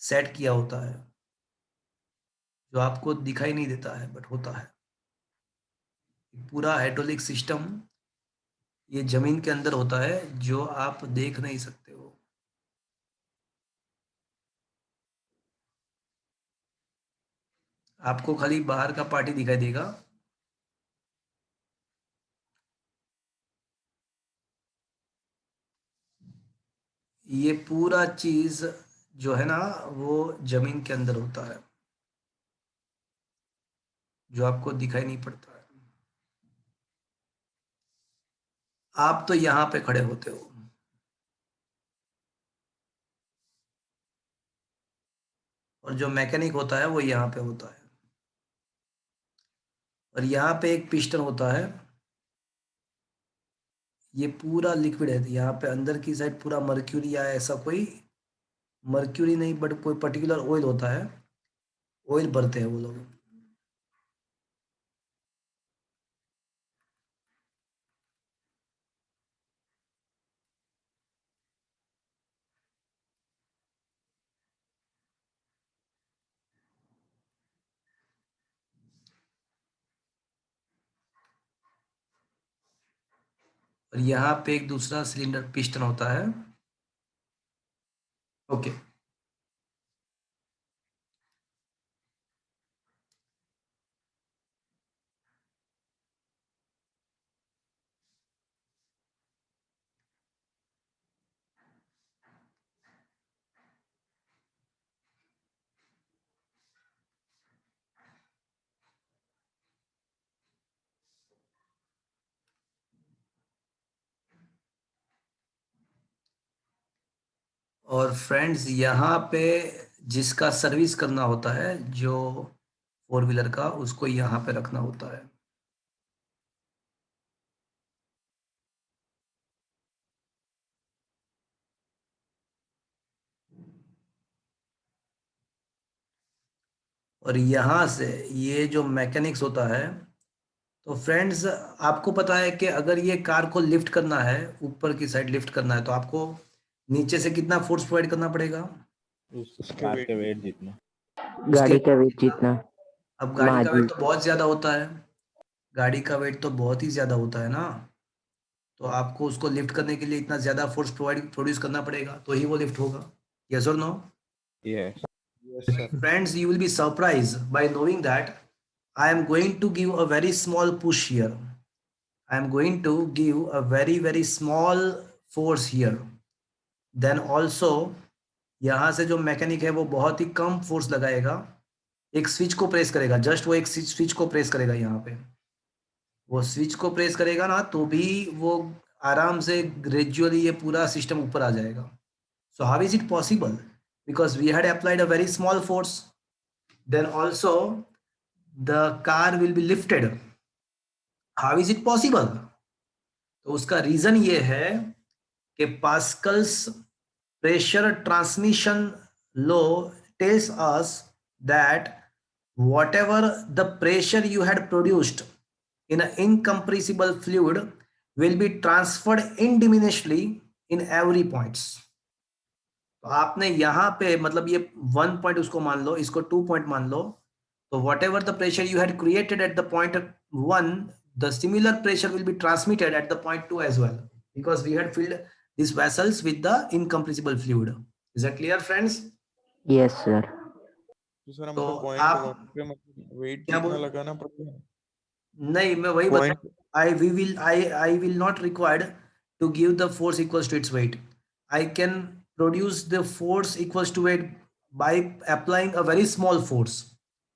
सेट किया होता है, जो आपको दिखाई नहीं देता है बट होता है। पूरा हाइड्रोलिक सिस्टम ये जमीन के अंदर होता है जो आप देख नहीं सकते हो। आपको खाली बाहर का पार्टी दिखाई देगा। ये पूरा चीज जो है ना वो जमीन के अंदर होता है, जो आपको दिखाई नहीं पड़ता है। आप तो यहाँ पे खड़े होते हो, और जो मैकेनिक होता है वो यहाँ पे होता है, और यहाँ पे एक पिस्टन होता है। ये पूरा लिक्विड है, यहाँ पे अंदर की साइड पूरा मर्क्यूरी या ऐसा कोई मर्क्यूरी नहीं बट कोई पर्टिकुलर ऑयल होता है, ऑयल भरते हैं वो लोग। और यहाँ पे एक दूसरा सिलेंडर पिस्टन होता है। ओके, और फ्रेंड्स यहाँ पे जिसका सर्विस करना होता है जो फोर व्हीलर का, उसको यहाँ पे रखना होता है। और यहाँ से ये जो मैकेनिक्स होता है, तो फ्रेंड्स आपको पता है कि अगर ये कार को लिफ्ट करना है, ऊपर की साइड लिफ्ट करना है, तो आपको नीचे से कितना फोर्स प्रोवाइड करना पड़ेगा? उस कार के weight जितना. गाड़ी उसके का वेट जितना। अब गाड़ी का माजी। वेट तो बहुत ज्यादा होता है, गाड़ी का वेट तो बहुत ही ज्यादा होता है ना, तो आपको उसको लिफ्ट करने के लिए इतना ज्यादा फोर्स प्रोड्यूस करना पड़ेगा, तो ही वो लिफ्ट होगा। यस और no? Yes. Yes, sir. Friends, you will be surprised by knowing that I am going to give a very small push here. I am going to give a very small force here. Then also यहाँ से जो mechanic है वो बहुत ही कम force लगाएगा, एक switch को press करेगा, जस्ट वो एक स्विच को प्रेस करेगा, यहाँ पे वो स्विच को प्रेस करेगा ना, तो भी वो आराम से ग्रेजुअली ये पूरा सिस्टम ऊपर आ जाएगा। So how is it possible? Because we had applied a very small force, then also the car will be lifted. How is it possible? तो उसका रीजन ये है कि Pascal's pressure transmission law tells us that whatever the pressure you had produced in an incompressible fluid will be transferred indiminishly in every points. तो आपने यहाँ पे मतलब ये 1 पॉइंट उसको मान लो, इसको 2 पॉइंट मान लो, तो whatever the pressure you had created at the point 1, the similar pressure will be transmitted at the point 2 as well, because we had filled these vessels with the incompressible fluid. Is that clear, friends? Yes, sir. तो sir तो हमको point आप one पे मतलब wait क्या कितना बोल, लगाना पड़ेगा? नहीं मैं वही बता, point I will not required to give the force equals to its weight. I can produce the force equals to weight by applying a very small force.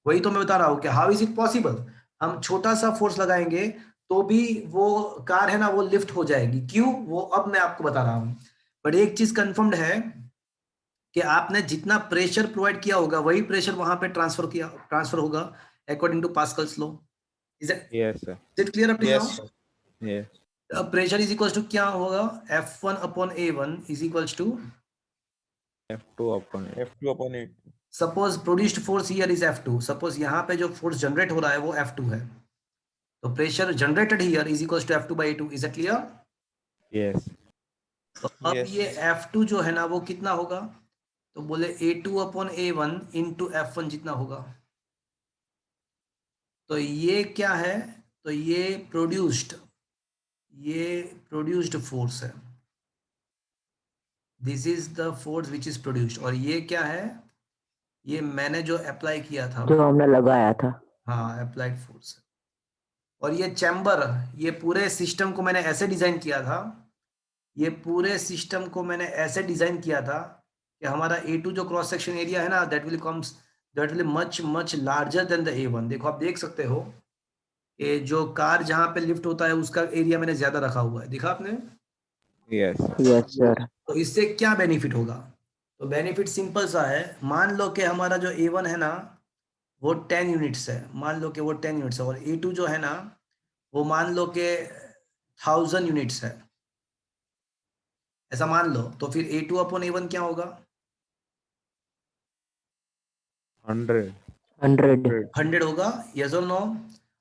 वही तो मैं बता रहा हूँ कि हाउ इज इट पॉसिबल, हम छोटा सा फोर्स लगाएंगे तो भी वो कार है ना वो लिफ्ट हो जाएगी। क्यों? वो अब मैं आपको बता रहा हूँ, बट एक चीज कंफर्म्ड है कि आपने जितना प्रेशर प्रोवाइड किया होगा वही प्रेशर वहां पे ट्रांसफर होगा according to Pascal's law. Is Yes, sir. It clear up till Yes, now? sir. Yes. Pressure is equals to क्या होगा, F1 upon A1 is equals to, F2 upon it. F2 upon 8. Suppose produced force here is F2, suppose यहाँ पे जो force generate हो रहा है वो F2 है, तो pressure generated here is equals to F2 by A2। Is it clear? Yes. तो अब Yes. ये F2 जो है ना वो कितना होगा, तो बोले A2 upon A1 into F1 जितना होगा। तो ये क्या है, तो ये प्रोड्यूस्ड फोर्स है, this is the force which is produced. और ये क्या है, ये मैंने जो अप्लाई किया था, जो हमने लगाया था। हाँ अप्लाइड फोर्स। और ये चैम्बर, ये पूरे सिस्टम को मैंने ऐसे डिजाइन किया था, ये पूरे सिस्टम को मैंने ऐसे डिजाइन किया था कि हमारा A2 जो क्रॉस सेक्शन एरिया है ना, that will much larger than the A1। देखो आप देख सकते हो कि जो कार जहाँ पे लिफ्ट होता है उसका एरिया मैंने ज्यादा रखा हुआ है, दिखा आपने? Yes. Yes, sir. तो इससे क्या बेनिफिट होगा, तो बेनिफिट सिंपल सा है, मान लो कि हमारा जो A1 है ना वो 10 यूनिट्स है, मान लो कि वो 10 यूनिट्स है, और A2 जो है ना वो मान लो कि 1000 यूनिट्स है, ऐसा मान लो, तो फिर A2 अपॉन A1 क्या होगा, 100. 100. 100 होगा। यस और नो?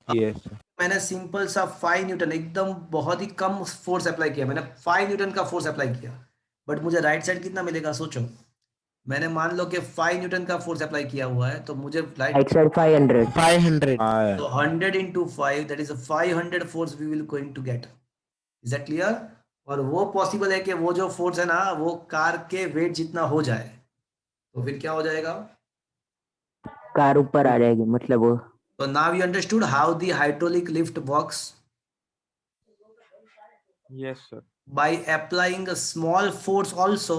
Yes, sir. मैंने सिंपल सा 5 न्यूटन, एकदम बहुत ही कम फोर्स अप्लाई किया, मैंने 5 न्यूटन का फोर्स अप्लाई किया, बट मुझे राइट साइड कितना मिलेगा सोचो, मैंने मान लो कि 5 न्यूटन का फोर्स अप्लाई किया हुआ है, तो मुझे Right राइट, side 500. 500. तो 100 into 5 that is a 500 force we will going to get. Is that clear? और वो पॉसिबल है कि वो जो फोर्स है ना वो कार के वेट जितना हो जाए, तो फिर क्या हो जाएगा, कार ऊपर आ जाएगी मतलब वो। तो now you understood how the hydraulic lift works. Yes, sir. By applying a small force also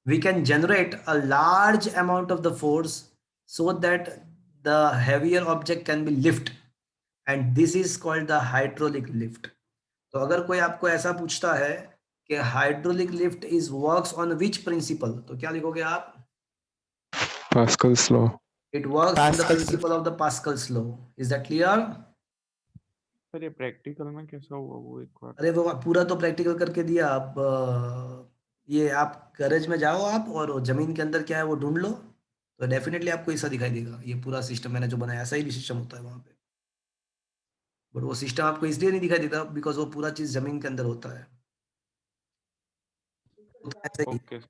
we can generate a large amount of the force so that the heavier object can be lift, and this is called the hydraulic lift. तो अगर कोई आपको ऐसा पूछता है कि hydraulic lift is works on which principle, तो क्या लिखोगे आप? Pascal's law. It works on the Pascal's principle of the Pascal's law. Is that clear? Sir ये प्रैक्टिकल में कैसा हुआ वो एक बार? अरे वो पूरा तो प्रैक्टिकल करके दिया, अब ये आप गैरेज में जाओ आप और वो जमीन के अंदर क्या है वो ढूंढ लो, तो डेफिनेटली आपको ऐसा दिखाई देगा, ये पूरा सिस्टम मैंने जो बनाया ऐसा ही सिस्टम होता है वहां पे, बट वो सिस्टम आपको इसलिए नहीं दिखाई देता बिकॉज वो पूरा चीज जमीन के अंदर होता है। तो ऐसे ही, Okay. is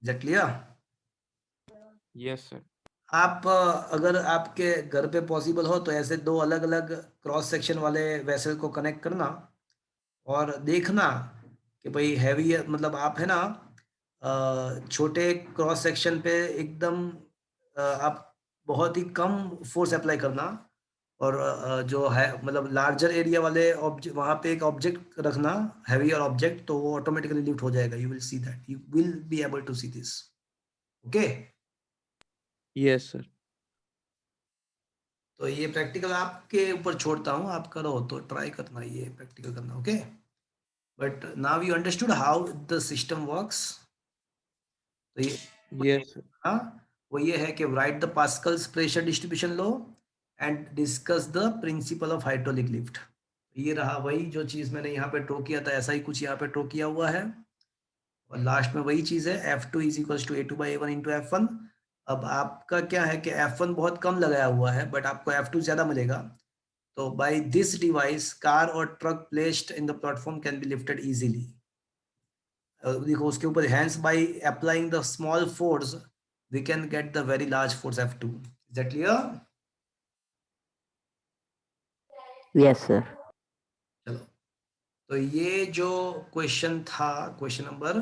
that clear? Yes, sir. आप अगर आपके घर पे पॉसिबल हो तो ऐसे दो अलग अलग क्रॉस सेक्शन वाले वेसल को कनेक्ट करना और देखना कि भाई हैवी मतलब आप है ना छोटे क्रॉस सेक्शन पे एकदम आप बहुत ही कम फोर्स अप्लाई करना और जो है मतलब लार्जर एरिया वाले ऑब्जेक्ट वहाँ पे एक ऑब्जेक्ट रखना हैवियर ऑब्जेक्ट तो वो ऑटोमेटिकली लिफ्ट हो जाएगा you will see that you will be able to see this okay Yes, sir. तो ये प्रैक्टिकल आपके ऊपर छोड़ता हूँ आप करो तो ट्राई करना ये प्रैक्टिकल करना okay but now you understood how the system works तो ये Yes, sir. हाँ वो ये है कि right the Pascal's pressure distribution law and discuss the principle of hydraulic lift ये रहा वही जो चीज मैंने यहाँ पे ड्रॉ किया था ऐसा ही कुछ यहाँ पे ड्रॉ किया हुआ है और लास्ट में वही चीज है F2 is equals to A2/A1 into F1 अब आपका क्या है कि F1 बहुत कम लगाया हुआ है बट आपको F2 ज्यादा मिलेगा तो बाय दिस डिवाइस कार और truck placed in the platform can be lifted easily देखो उसके ऊपर hence by applying the small force we can get the very large force F2 is that clear yes sir. चलो तो ये जो question था question number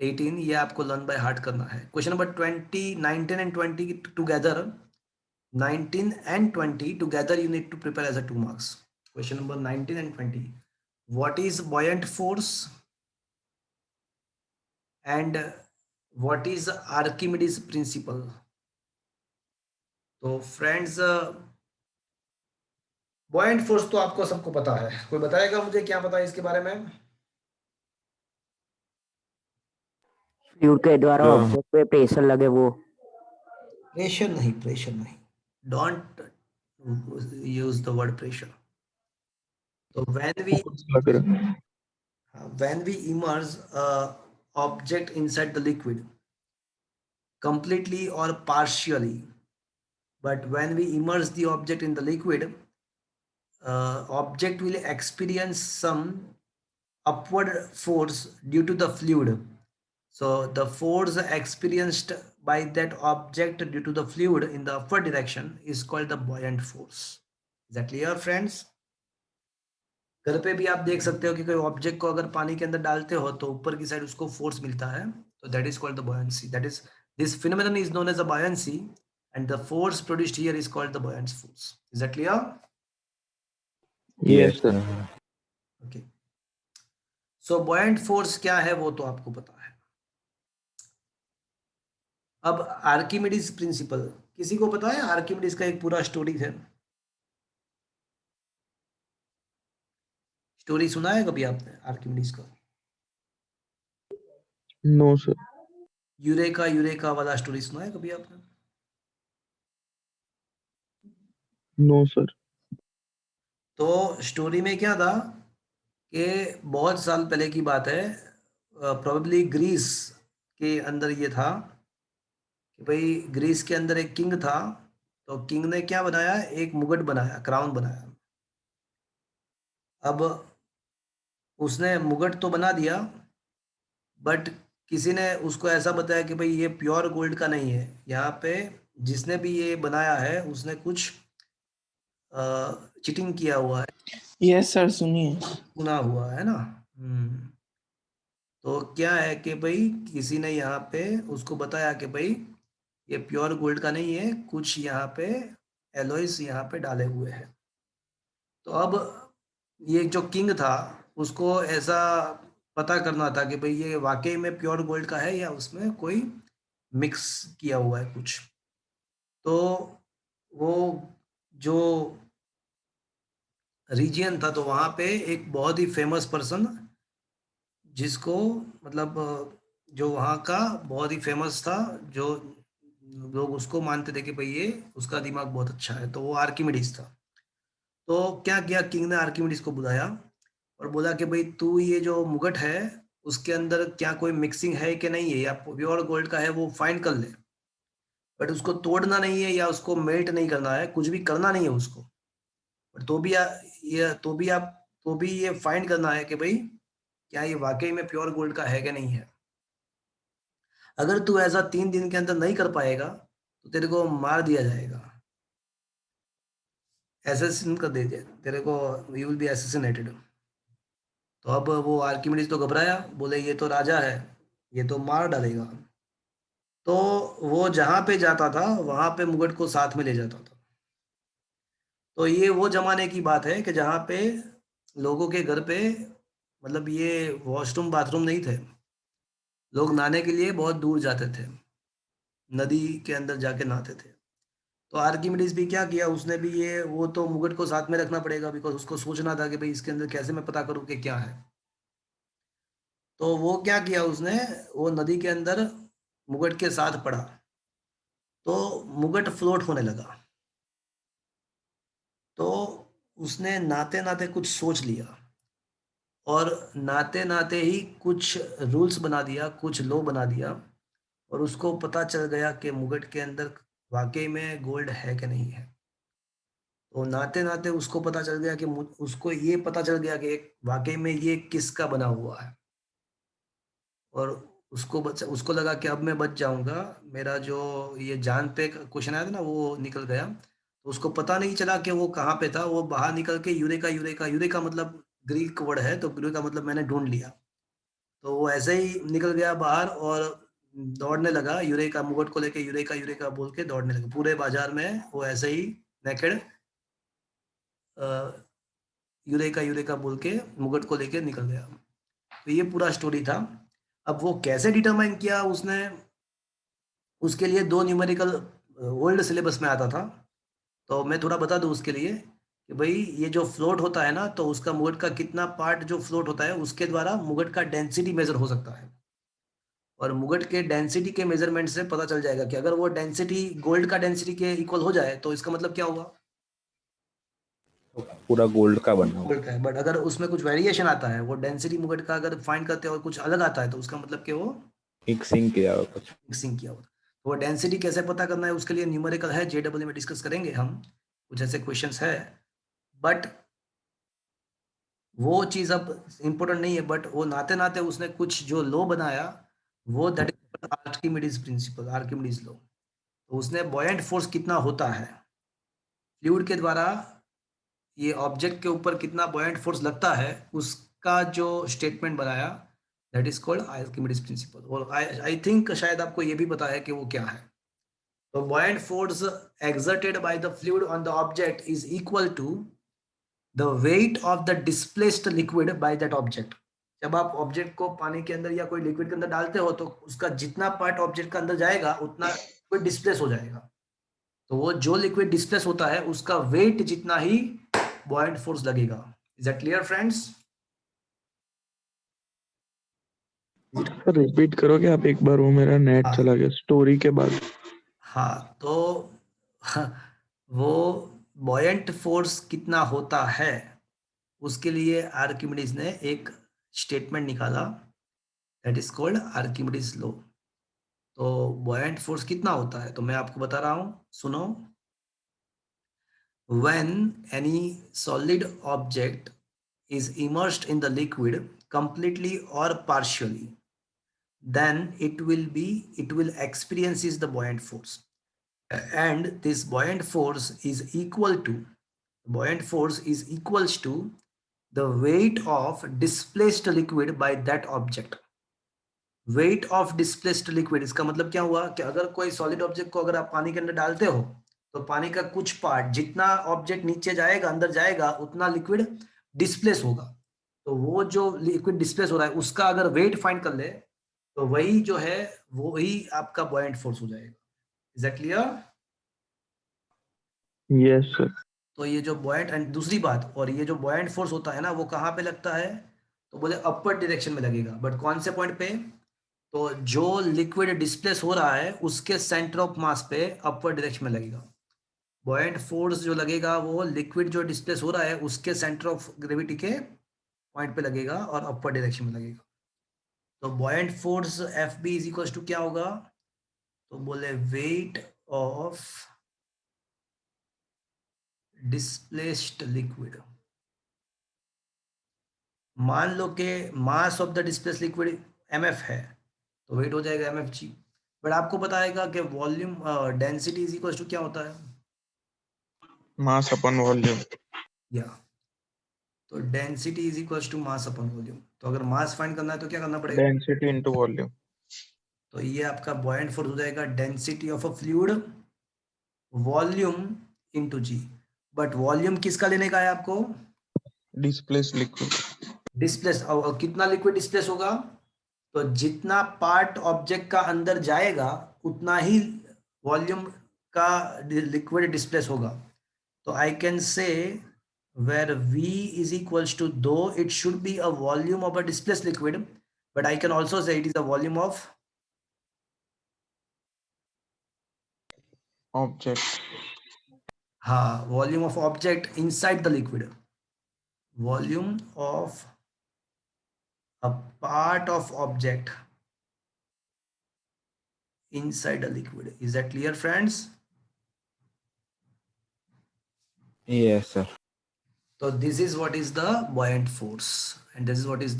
18 ये आपको लर्न बाय हार्ट करना है question number 20 19 and 20 together 19 and 20 together you need to prepare as a 2 marks question number 19 and 20 what is buoyant force and what is Archimedes principle तो friends buoyant force तो आपको सबको पता है कोई बताएगा मुझे क्या पता है इसके बारे में फ्लूइड के द्वारा हाँ। ऑब्जेक्ट पे प्रेशर लगे वो। प्रेशर नहीं don't use the word pressure तो when we immerse a object inside the liquid completely or partially but when we immerse the object in the liquid object will experience some upward force due to the fluid so the force experienced by that object due to the fluid in the upward direction is called the buoyant force is that clear friends घर पे भी आप देख सकते हो कि कोई object को अगर पानी के अंदर डालते हो तो ऊपर की साइड उसको फोर्स मिलता है तो that is called the buoyancy that is this phenomenon is known as the buoyancy and the force produced here is called the buoyant force is that clear Yes, sir. okay so buoyant force क्या है वो तो आपको पता है अब Archimedes principal किसी को पता है आर्किमिडीज का एक पूरा स्टोरी है स्टोरी सुना है कभी आपने आर्किमिडीज का नो सर। यूरेका वाला स्टोरी सुना है कभी आपने नो सर। तो स्टोरी में क्या था कि बहुत साल पहले की बात है प्रोबेबली ग्रीस के अंदर ये था कि भाई ग्रीस के अंदर एक किंग था तो किंग ने क्या बनाया एक मुकुट बनाया क्राउन बनाया अब उसने मुकुट तो बना दिया बट किसी ने उसको ऐसा बताया कि भाई ये प्योर गोल्ड का नहीं है यहाँ पे जिसने भी ये बनाया है उसने कुछ चीटिंग किया हुआ है यस सर सुनिए सुना हुआ है ना तो क्या है कि भाई किसी ने यहाँ पे उसको बताया कि भाई ये प्योर गोल्ड का नहीं है कुछ यहाँ पे एलॉयस यहाँ पे डाले हुए हैं तो अब ये जो किंग था उसको ऐसा पता करना था कि भाई ये वाकई में प्योर गोल्ड का है या उसमें कोई मिक्स किया हुआ है कुछ तो वो जो रीजियन था तो वहाँ पे एक बहुत ही फेमस पर्सन जिसको मतलब जो वहाँ का बहुत ही फेमस था जो लोग उसको मानते थे कि भाई ये उसका दिमाग बहुत अच्छा है तो वो आर्किमिडीज था तो क्या किया किंग ने आर्किमिडीज को बुलाया और बोला कि भाई तू ये जो मुकुट है उसके अंदर क्या कोई मिक्सिंग है कि नहीं है या प्योर गोल्ड का है वो फाइंड कर ले बट उसको तोड़ना नहीं है या उसको मेल्ट नहीं करना है कुछ भी करना नहीं है उसको बट तो भी ये फाइंड करना है कि भाई क्या ये वाकई में प्योर गोल्ड का है कि नहीं है अगर तू ऐसा 3 दिन के अंदर नहीं कर पाएगा तो तेरे को मार दिया जाएगा, एसेसिन कर दिया जाएगा तेरे को, यू विल बी एसेसिनेटेड। तो अब वो आर्किमिडीज तो घबराया, बोले ये तो राजा है, ये तो मार डालेगा। तो वो जहां पे जाता था वहां पे मुगट को साथ में ले जाता था। तो ये वो जमाने की बात है कि जहाँ पे लोगों के घर पे मतलब ये वॉशरूम बाथरूम नहीं थे, लोग नहाने के लिए बहुत दूर जाते थे, नदी के अंदर जाके नहाते थे। तो आर्किमिडीज भी क्या किया उसने भी, ये वो तो मुगट को साथ में रखना पड़ेगा, बिकॉज उसको सोचना था कि भाई इसके अंदर कैसे मैं पता करूँ कि क्या है। तो वो क्या किया उसने, वो नदी के अंदर मुगट के साथ पड़ा, तो मुगट फ्लोट होने लगा। तो उसने नाते नाते कुछ सोच लिया, और नाते नाते ही कुछ रूल्स बना दिया, कुछ लॉ बना दिया, और उसको पता चल गया कि मुगट के अंदर वाकई में गोल्ड है कि नहीं है। तो नाते नाते उसको पता चल गया कि उसको ये पता चल गया कि वाकई में ये किसका बना हुआ है। और उसको लगा कि अब मैं बच जाऊंगा, मेरा जो ये जान पे क्वेश्चन आया था ना वो निकल गया। तो उसको पता नहीं चला कि वो कहाँ पे था, वो बाहर निकल के यूरेका यूरेका, यूरेका मतलब ग्रीक वर्ड है, तो यूरेका मतलब मैंने ढूंढ लिया। तो वो ऐसे ही निकल गया बाहर और दौड़ने लगा, यूरेका मुगट को लेके यूरेका यूरेका बोल के दौड़ने लगा पूरे बाजार में, वो ऐसे ही नेकेड यूरेका यूरेका बोल के मुगट को लेके निकल गया। तो ये पूरा स्टोरी था। अब वो कैसे डिटरमाइन किया उसने, उसके लिए दो न्यूमेरिकल ओल्ड सिलेबस में आता था, तो मैं थोड़ा बता दूं उसके लिए कि भाई ये जो फ्लोट होता है ना, तो उसका मुगट का कितना पार्ट जो फ्लोट होता है उसके द्वारा मुगट का डेंसिटी मेजर हो सकता है। और मुगट के डेंसिटी के मेजरमेंट से पता चल जाएगा कि अगर वो डेंसिटी गोल्ड का डेंसिटी के इक्वल हो जाए तो इसका मतलब क्या हुआ, तो पूरा गोल्ड का बना हुआ। गोल्ड का है। बट अगर उसमें कुछ वेरिएशन आता है, वो डेंसिटी मुगट का अगर फाइंड करते हैं और कुछ अलग आता है, तो उसका मतलब कि वो मिक्सिंग किया हुआ कुछ। मिक्सिंग किया होता है। तो वो डेंसिटी कैसे पता करना है उसके लिए न्यूमेरिकल है, जेडब्ल्यू में डिस्कस करेंगे हम, कुछ ऐसे क्वेश्चंस है। बट वो चीज़ अब इम्पोर्टेंट नहीं है, बट वो नाते नाते उसने कुछ जो लॉ बनाया, वो that is Archimedes principal, Archimedes law. तो उसने बॉयंट फोर्स कितना होता है फ्लूइड के द्वारा, ये ऑब्जेक्ट के ऊपर कितना बॉयंट फोर्स लगता है, उसका जो स्टेटमेंट बनाया, that is called Archimedes principal. और आई थिंक शायद आपको ये भी पता है कि वो क्या है। तो buoyant force exerted by the fluid on the object is equal to the weight of the displaced liquid by that object। जब आप ऑब्जेक्ट को पानी के अंदर या कोई लिक्विड के अंदर डालते हो, तो उसका जितना पार्ट ऑब्जेक्ट के अंदर जाएगा उतना लिक्विड डिस्प्लेस हो जाएगा। तो वो जो लिक्विड डिस्प्लेस होता है उसका वेट जितना ही बॉयंट फोर्स लगेगा। Is that clear friends? Repeat करोगे आप एक बार, वो मेरा नेट हाँ चला गया स्टोरी के बाद। हाँ, तो वो बॉयंट फोर्स कितना होता है उसके लिए आर्किमिडीज ने एक स्टेटमेंट निकाला, that is called Archimedes law. तो बॉयंट फोर्स कितना होता है तो मैं आपको बता रहा हूं, सुनो। When any solid object is immersed in the liquid completely or partially, then it will experiences the buoyant force, and this buoyant force is equal to the weight of displaced liquid by that object। Weight of displaced liquid, इसका मतलब क्या हुआ कि अगर कोई solid object को अगर आप पानी के अंदर डालते हो, तो पानी का कुछ पार्ट, जितना ऑब्जेक्ट नीचे जाएगा अंदर जाएगा उतना लिक्विड डिस्प्लेस होगा। तो वो जो लिक्विड डिस्प्लेस हो रहा है उसका अगर वेट फाइंड कर ले, तो वही जो है वही आपका बॉयंट फोर्स हो जाएगा। Is that clear? Yes sir. तो ये जो बॉयंट, एंड दूसरी बात, और ये जो बॉयंट फोर्स होता है ना वो कहाँ पे लगता है, तो बोले अपर डायरेक्शन में लगेगा। बट कौन से पॉइंट पे, तो जो लिक्विड डिस्प्लेस हो रहा है उसके सेंटर ऑफ मास पे अपर डायरेक्शन में लगेगा। बॉयंट फोर्स जो लगेगा वो लिक्विड जो डिस्प्लेस हो रहा है उसके सेंटर ऑफ ग्रेविटी के पॉइंट पे लगेगा और अपर डायरेक्शन में लगेगा। तो buoyant force F B is equal to क्या होगा, तो बोले वेट ऑफ डिस्प्लेस्ड लिक्विड। मान लो कि mass of the displaced liquid mf है, तो वेट हो जाएगा mfg। बट आपको बताएगा कि volume density is equal to क्या होता है? Mass upon volume. या तो density is equal to mass upon volume. तो अगर मास फाइंड करना है तो क्या करना पड़ेगा? Density into volume. तो ये आपका बॉयंट फोर्स हो जाएगा density of a fluid volume into G. But volume किसका लेने का है आपको? Displace liquid. डिस्प्लेस। और कितना लिक्विड डिस्प्लेस होगा? तो जितना पार्ट ऑब्जेक्ट का अंदर जाएगा उतना ही वॉल्यूम का लिक्विड डिस्प्लेस होगा। तो I can say where V is equals to, though it should be a volume of a displaced liquid, but I can also say it is a volume of object. volume of object inside the liquid, volume of a part of object inside a liquid. Is that clear, friends? Yes, sir. So this is what is the buoyant force, and this is what is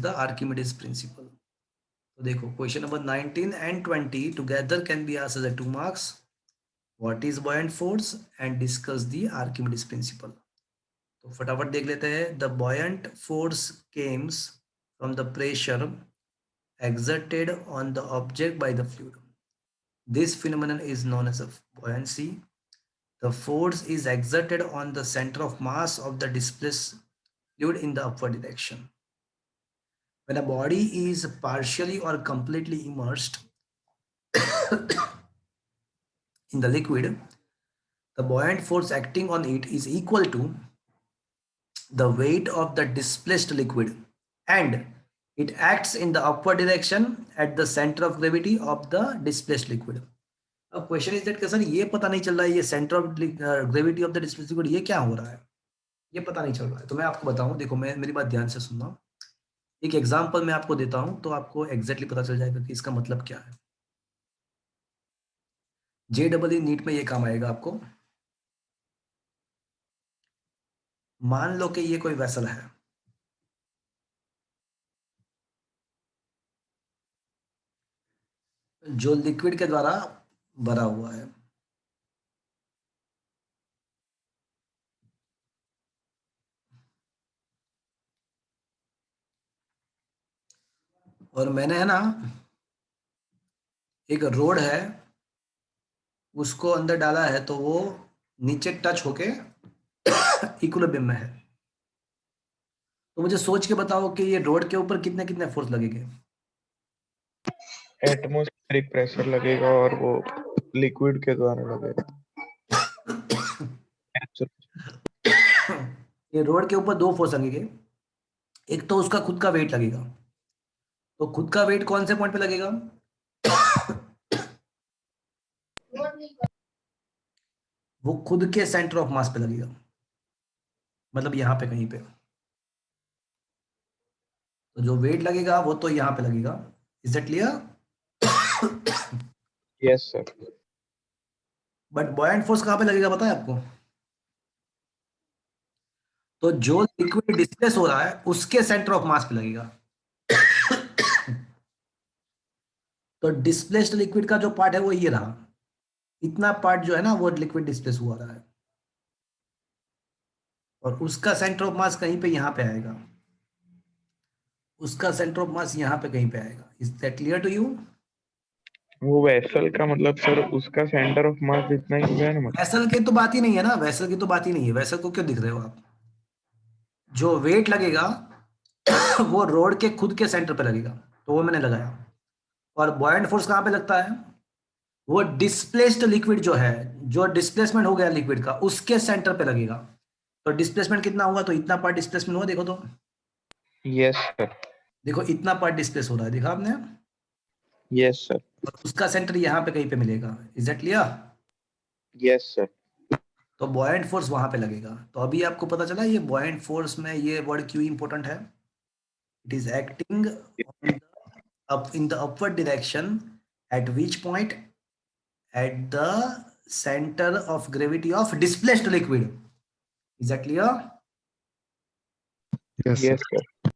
the Archimedes principle. So देखो question number 19 and 20 together can be asked as a 2 marks. What is buoyant force and discuss the Archimedes principle. तो फटाफट देख लेते हैं. The buoyant force comes from the pressure exerted on the object by the fluid. This phenomenon is known as a buoyancy. The force is exerted on the center of mass of the displaced fluid in the upward direction. When a body is partially or completely immersed in the liquid, the buoyant force acting on it is equal to the weight of the displaced liquid, and it acts in the upward direction at the center of gravity of the displaced liquid. अब question is that कि sir ये पता नहीं चल रहा है ये centre of gravity of the displaced liquid ये क्या हो रहा है, ये पता नहीं चल रहा है. तो मैं आपको बताऊं, देखो मैं मेरी बात ध्यान से सुनना. एक एग्जांपल मैं आपको देता हूं तो आपको एग्जैक्टली पता चल जाएगा कि इसका मतलब क्या है. JEE नीट में ये काम आएगा आपको. मान लो कि ये कोई वेसल है, जो लिक्विड के द्वारा भरा हुआ है. और मैंने है ना एक रोड है उसको अंदर डाला है तो वो नीचे टच होके इक्विलिब्रियम में है. तो मुझे सोच के बताओ कि ये रोड के ऊपर कितने कितने फोर्स लगेंगे. एटमॉस्फेरिक प्रेशर लगेगा और वो लिक्विड के द्वारा लगेगा। ये रोड के ऊपर दो फोर्स लगेंगे. एक तो उसका खुद का वेट लगेगा. तो खुद का वेट कौन से पॉइंट पे लगेगा? वो खुद के सेंटर ऑफ मास पे लगेगा, मतलब यहां पे कहीं पे. तो जो वेट लगेगा वो तो यहां पे लगेगा. Is that clear? Yes sir. But buoyant force कहां पे लगेगा पता है आपको? तो जो लिक्विड डिस्प्लेस हो रहा है उसके सेंटर ऑफ मास पे लगेगा. तो डिस्प्लेस्ड लिक्विड का जो पार्ट है वो ये रहा. इतना पार्ट जो है ना वो लिक्विड डिस्प्लेस हुआ रहा है और उसका सेंटर ऑफ मास कहीं पे यहां पे आएगा. उसका सेंटर ऑफ मास यहां पे कहीं पे आएगा. Is that clear to you? वो वेसल का मतलब सर उसका सेंटर ऑफ मास जितना ही हो गया ना मतलब। वेसल की तो बात ही नहीं है ना. वेसल की तो बात ही नहीं है. वेसल को क्यों दिख रहे हो आप? जो वेट लगेगा वो रोड के खुद के सेंटर पे लगेगा. तो वो मैंने लगाया. और बॉयंट फोर्स कहां पे लगता है? वो डिस्प्लेस्ड लिक्विड जो है, जो डिस्प्लेसमेंट हो गया लिक्विड का, उसके सेंटर पे लगेगा. तो डिस्प्लेसमेंट कितना हुआ? तो इतना पार्ट डिस्प्लेसमेंट हुआ. देखो तो, यस सर। देखो इतना पार्ट डिस्प्लेस हो रहा है. देखा आपने? Yes sir. और उसका सेंटर यहाँ पे कहीं पे मिलेगा. Is that clear? Yes sir. तो बॉयंट फोर्स वहां पे लगेगा. तो अभी आपको पता चला ये बॉयंट फोर्स में ये वर्ड क्यों इंपॉर्टेंट है. It is acting up in the upward direction at which point? At the center of gravity of displaced liquid. Is that clear? Yes, yes sir. Sir.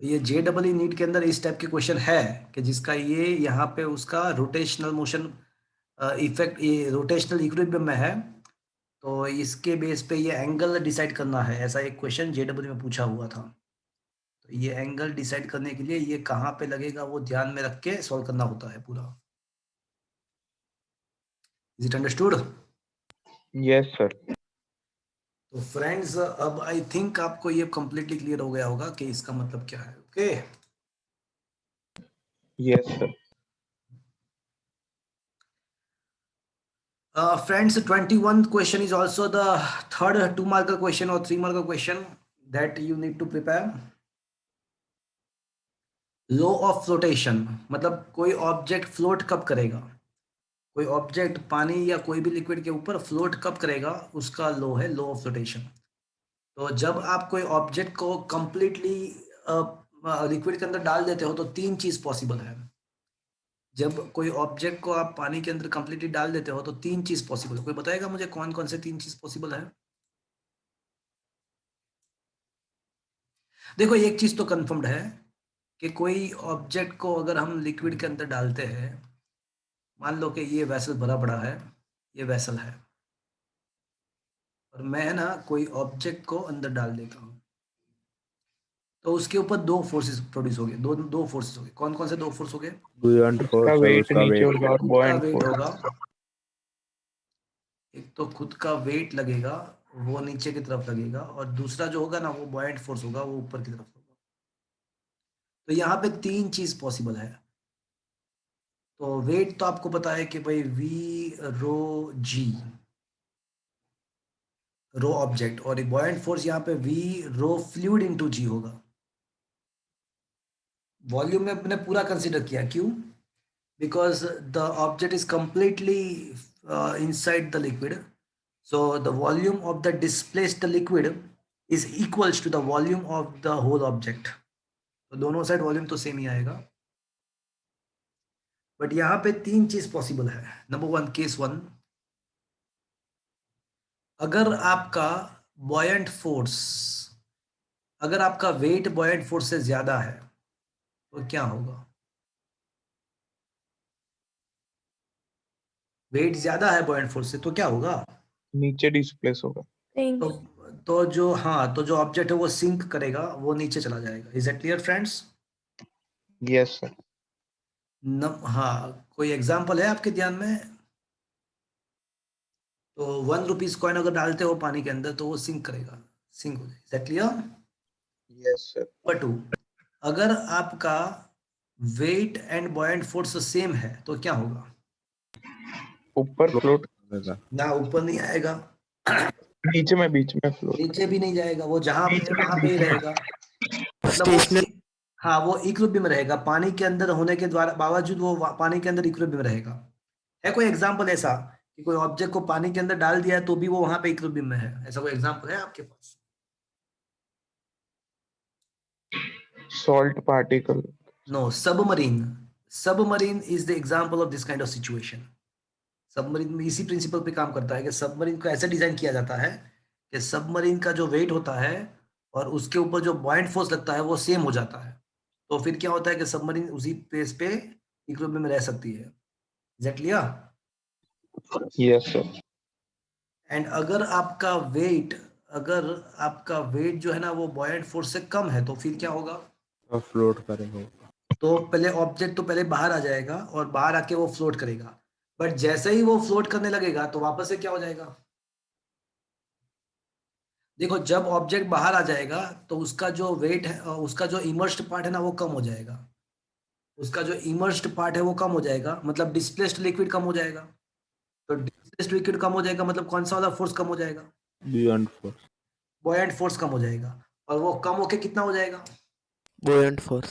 ये JEE नीट के अंदर इस type के question है कि जिसका ये यहाँ पे उसका रोटेशनल मोशन इफेक्ट, ये रोटेशनल इक्विलिब्रियम में है, तो इसके बेस पे ये एंगल डिसाइड करना है। ऐसा एक क्वेश्चन JEE में पूछा हुआ था। तो ये एंगल डिसाइड करने के लिए ये कहाँ पे लगेगा वो ध्यान में रख के सॉल्व करना होता है पूरा। Is it understood? Yes, sir. तो फ्रेंड्स अब आई थिंक आपको ये कंप्लीटली क्लियर हो गया होगा कि इसका मतलब क्या है। Okay Yes, sir. Friends 21 question is also the third 2 mark का क्वेश्चन और 3 मार्क का question that you need to prepare. Law of flotation मतलब कोई ऑब्जेक्ट फ्लोट कब करेगा, कोई ऑब्जेक्ट पानी या कोई भी लिक्विड के ऊपर फ्लोट कब करेगा, उसका लॉ है लॉ ऑफ फ्लोटेशन। तो जब आप कोई ऑब्जेक्ट को कंप्लीटली लिक्विड के अंदर डाल देते हो तो 3 चीज पॉसिबल है। जब कोई ऑब्जेक्ट को आप पानी के अंदर कंप्लीटली डाल देते हो तो 3 चीज पॉसिबल है। कोई बताएगा मुझे कौन कौन से 3 चीज पॉसिबल है? देखो एक चीज तो कंफर्म्ड है कि कोई ऑब्जेक्ट को अगर हम लिक्विड के अंदर डालते हैं, मान लो कि ये वेसल भरा पड़ा है, ये वेसल है, और मैं ना कोई ऑब्जेक्ट को अंदर डाल देता हूँ, तो उसके ऊपर 2 फोर्सेस प्रोड्यूस हो गए। दो फोर्सेस हो गए। कौन कौन से 2 फोर्स हो गए? बुयंट उसका फोर्स और weight उसका नीचे वेट। होगा और का buoyant वेट force. होगा, एक तो खुद का वेट लगेगा वो नीचे की तरफ लगेगा, और दूसरा जो होगा ना वो बॉयंट फोर्स होगा, वो ऊपर की तरफ होगा। तो यहाँ पे 3 चीज पॉसिबल है। तो वेट तो आपको पता है कि भाई we row ji, row object, और एक बॉयंट फोर्स यहाँ पे वी रो फ्लूइड इनटू जी होगा। वॉल्यूम में मैंने पूरा कंसीडर किया, क्यों? Because the object is completely inside the liquid, so the volume of the displaced liquid is equals to the volume of the whole object. तो दोनों साइड वॉल्यूम तो same ही आएगा, बट यहाँ पे 3 चीज पॉसिबल है। नंबर 1, केस 1, अगर आपका बॉयंट फोर्स, अगर आपका वेट बॉयंट फोर्स से ज्यादा है तो क्या होगा? वेट ज्यादा है बॉयंट फोर्स से तो क्या होगा? नीचे displace होगा. तो तो जो ऑब्जेक्ट है वो सिंक करेगा, वो नीचे चला जाएगा। Is that clear friends? Yes, sir. हाँ, कोई एग्जाम्पल है आपके ध्यान में? तो 1 रुपीज कॉइन अगर डालते हो पानी के अंदर तो वो सिंक करेगा, सिंक हो जाएगा। Is that clear? Yes, sir. Number 2, अगर आपका weight and buoyant force same है तो क्या होगा? ऊपर float. ना ऊपर नहीं आएगा, बीच में float. नीचे भी नहीं जाएगा, वो जहां पे वहां पे ही रहेगा। मतलब वो स्टेशनरी हाँ, वो इक्विलिब्रियम में रहेगा, पानी के अंदर होने के द्वारा बावजूद वो पानी के अंदर इक्विलिब्रियम में रहेगा। है कोई एग्जांपल ऐसा कि कोई ऑब्जेक्ट को पानी के अंदर डाल दिया है तो भी वो वहां पे इक्विलिब्रियम में है? ऐसा कोई एग्जांपल है आपके पास? Salt particle. No, submarine. Submarine is the example of this kind of situation. Submarine में इसी प्रिंसिपल पे काम करता है कि सबमरीन को ऐसे डिजाइन किया जाता है कि सबमरीन का जो वेट होता है और उसके ऊपर जो बॉयंट फोर्स लगता है वो सेम हो जाता है। तो फिर क्या होता है कि सबमरीन उसी पेस पे इक्विलिब्रियम में रह सकती है। एग्जैक्टली। Yes, sir. एंड अगर आपका वेट जो है ना वो बॉयंट फोर्स से कम है तो फिर क्या होगा? फ्लोट करेंगे। तो पहले ऑब्जेक्ट तो पहले बाहर आ जाएगा और बाहर आके वो फ्लोट करेगा, बट जैसे ही वो फ्लोट करने लगेगा तो वापस से क्या हो जाएगा? देखो, जब ऑब्जेक्ट बाहर आ जाएगा तो उसका जो वेट है, उसका जो इमर्स्ड पार्ट है ना वो कम हो जाएगा। उसका जो इमर्स्ड पार्ट है वो कम हो जाएगा, मतलब डिस्प्लेस्ड लिक्विड कम हो जाएगा। तो डिस्प्लेस्ड लिक्विड कम हो जाएगा मतलब कौन सा वाला फोर्स कम हो जाएगा? बुयंट फोर्स। बॉयंट फोर्स कम हो जाएगा। और वो कम होके कितना हो जाएगा? buoyant force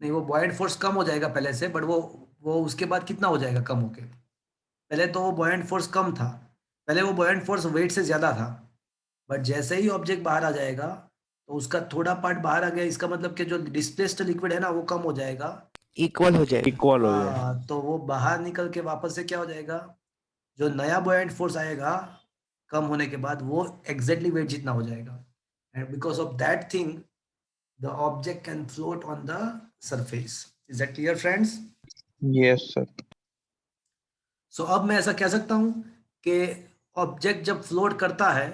नहीं, वो बॉयंट फोर्स कम हो जाएगा पहले से, बट वो उसके बाद कितना हो जाएगा कम होके? पहले तो वो बॉयंट फोर्स कम था, पहले वो बॉयंट फोर्स वेट से ज्यादा था, बट जैसे ही ऑब्जेक्ट बाहर आ जाएगा तो उसका थोड़ा पार्ट बाहर आ गया, इसका मतलब कि जो डिस्प्लेस्ड लिक्विड है ना वो कम हो जाएगा। इक्वल हो जाएगा इक्वल हो जाए। तो वो बाहर निकल के वापस से क्या हो जाएगा? जो नया बॉयंट फोर्स आएगा कम होने के बाद वो एग्जैक्टली वेट जितना हो जाएगा। And because of that thing the object can float on the surface. Is that clear, friends? Yes, sir. So अब मैं ऐसा कह सकता हूं कि ऑब्जेक्ट जब फ्लोट करता है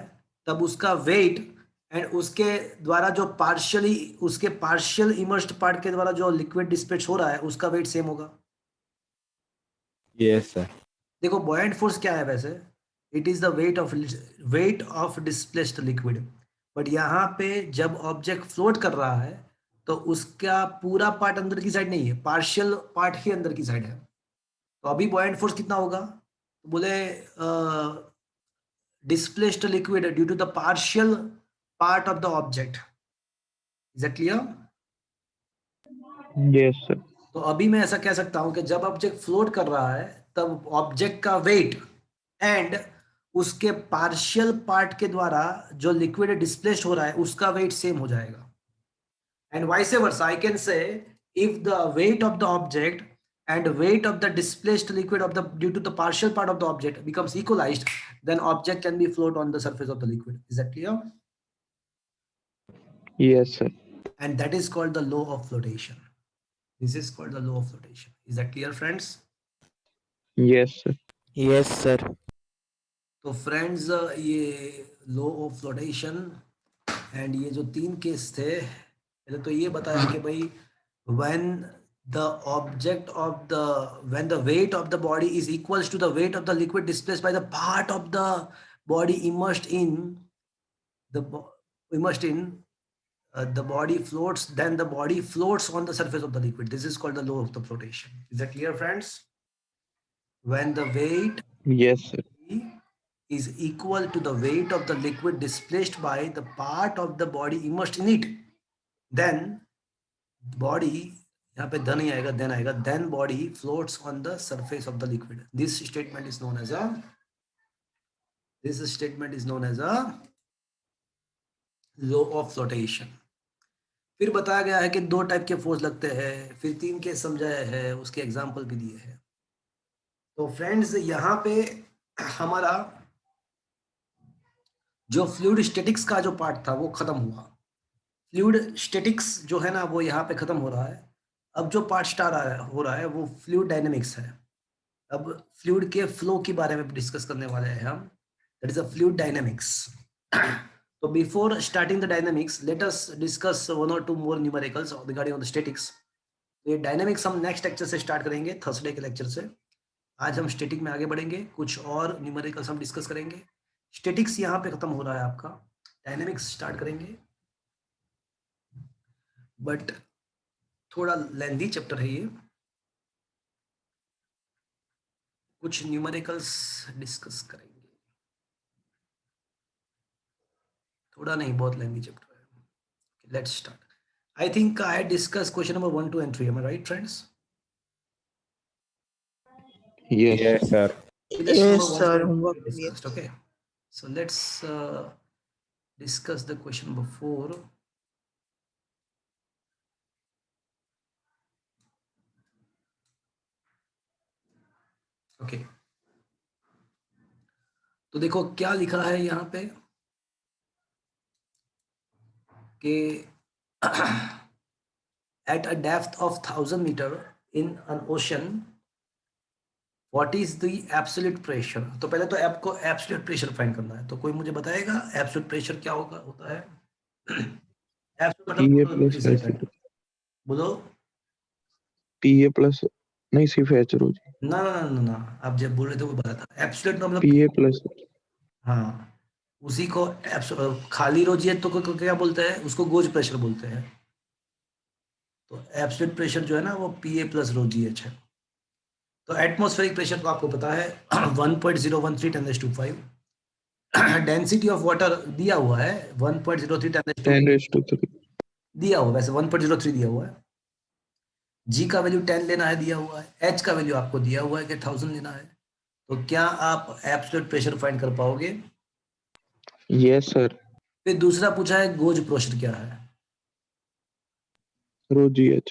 तब उसका वेट एंड उसके द्वारा जो पार्शियल इमर्स्ड पार्ट के द्वारा जो लिक्विड डिस्पेच हो रहा है उसका वेट सेम होगा. Yes sir. देखो बॉयंट फोर्स क्या है वैसे, it is the weight of displaced liquid. But यहाँ पे जब ऑब्जेक्ट फ्लोट कर रहा है तो उसका पूरा पार्ट अंदर की साइड नहीं है, पार्शियल पार्ट ही अंदर की साइड है. तो अभी बॉयंट फोर्स कितना होगा, तो बोले displaced liquid due to the partial part of the object. Is that clear? Yes, sir. तो अभी मैं ऐसा कह सकता हूं कि जब ऑब्जेक्ट फ्लोट कर रहा है तब ऑब्जेक्ट का वेट एंड उसके पार्शियल पार्ट के द्वारा जो लिक्विड डिस्प्लेस्ड हो रहा है उसका वेट सेम हो जाएगा. And vice versa I can say if the weight of the object and weight of the displaced liquid of the due to the partial part of the object becomes equalized, then object can be float on the surface of the liquid. Is that clear? Yes, sir. And that is called the law of flotation. This is called the law of flotation. Is that clear, friends? Yes, sir. Yes, sir. तो friends ये law of flotation and ये जो 3 case थे, पहले तो ये बताया कि भाई when the weight of the body is equals to the weight of the liquid displaced by the part of the body immersed in the body floats, then the body floats on the surface of the liquid. This is called the law of the flotation. Is that clear, friends? When the weight Yes, sir. is equal to the weight of the liquid displaced by the part of the body immersed in it, then body, यहाँ पे then नहीं आएगा, then आएगा, then body floats on the surface of the liquid. This statement is known as a law of flotation. फिर बताया गया है कि 2 टाइप के फोर्स लगते हैं, फिर 3 केस समझाया है, उसके एग्जाम्पल भी दिए हैं. तो फ्रेंड्स यहाँ पे हमारा जो फ्लूइड स्टैटिक्स का जो पार्ट था वो खत्म हुआ. फ्लूइड स्टैटिक्स जो है ना वो यहाँ पे खत्म हो रहा है. अब जो पार्ट स्टार्ट हो रहा है वो फ्लूइड डायनेमिक्स है. अब फ्लूइड के फ्लो के बारे में डिस्कस करने वाले हैं हम. That is a fluid dynamics. तो before starting the dynamics let us discuss 1 or 2 more numericals regarding on the statics. ये डायनेमिक्स हम नेक्स्ट लेक्चर से स्टार्ट करेंगे, थर्सडे के लेक्चर से. आज हम स्टैटिक में आगे बढ़ेंगे, कुछ और न्यूमेरिकल्स हम डिस्कस करेंगे. स्टैटिक्स यहाँ पे खत्म हो रहा है आपका, डायनेमिक्स स्टार्ट करेंगे. बट थोड़ा लेंथी चैप्टर है ये, कुछ न्यूमेरिकल्स डिस्कस करेंगे. थोड़ा नहीं, बहुत लेंथी चैप्टर है. Let's start. I think I discuss question number 1, 2 and 3. Am I right, friends? Yes, Yes, sir. sir. Yes, sir. Homework discussed. Okay. So let's discuss the question number 4. Okay. तो देखो क्या लिखा है यहाँ पे कि at a depth of 1000 meter in an ocean, what is the absolute pressure? तो पहले तो आपको absolute pressure फाइंड करना है. तो कोई मुझे बताएगा absolute pressure क्या होता है? Absolute PA मतलब plus किस HRO. है? बोलो. PA plus नहीं सिर्फ HRO जी. ना, आप जब बोल रहे थे वो बताता. एब्सोल्यूट मतलब PA plus. हाँ, उसी को खाली रो जी है तो क्या बोलते हैं, उसको गोज प्रेशर बोलते हैं. तो एब्सोल्यूट प्रेशर जो है ना वो PA plus रो GH है. तो एटमॉस्फेरिक प्रेशर तो आपको पता है 1.013 10⁵. डेंसिटी ऑफ वाटर दिया हुआ है 1.03 10⁵. दिया हुआ, वैसे 1.03 दिया हुआ है. जी का वैल्यू 10 लेना है दिया हुआ है. एच का वैल्यू आपको दिया हुआ है कि 1000 लेना है. तो क्या आप एब्सोल्यूट प्रेशर फाइंड कर पाओगे? Yes, sir. फिर दूसरा पूछा है गोज प्रेशर क्या है. Rho GH.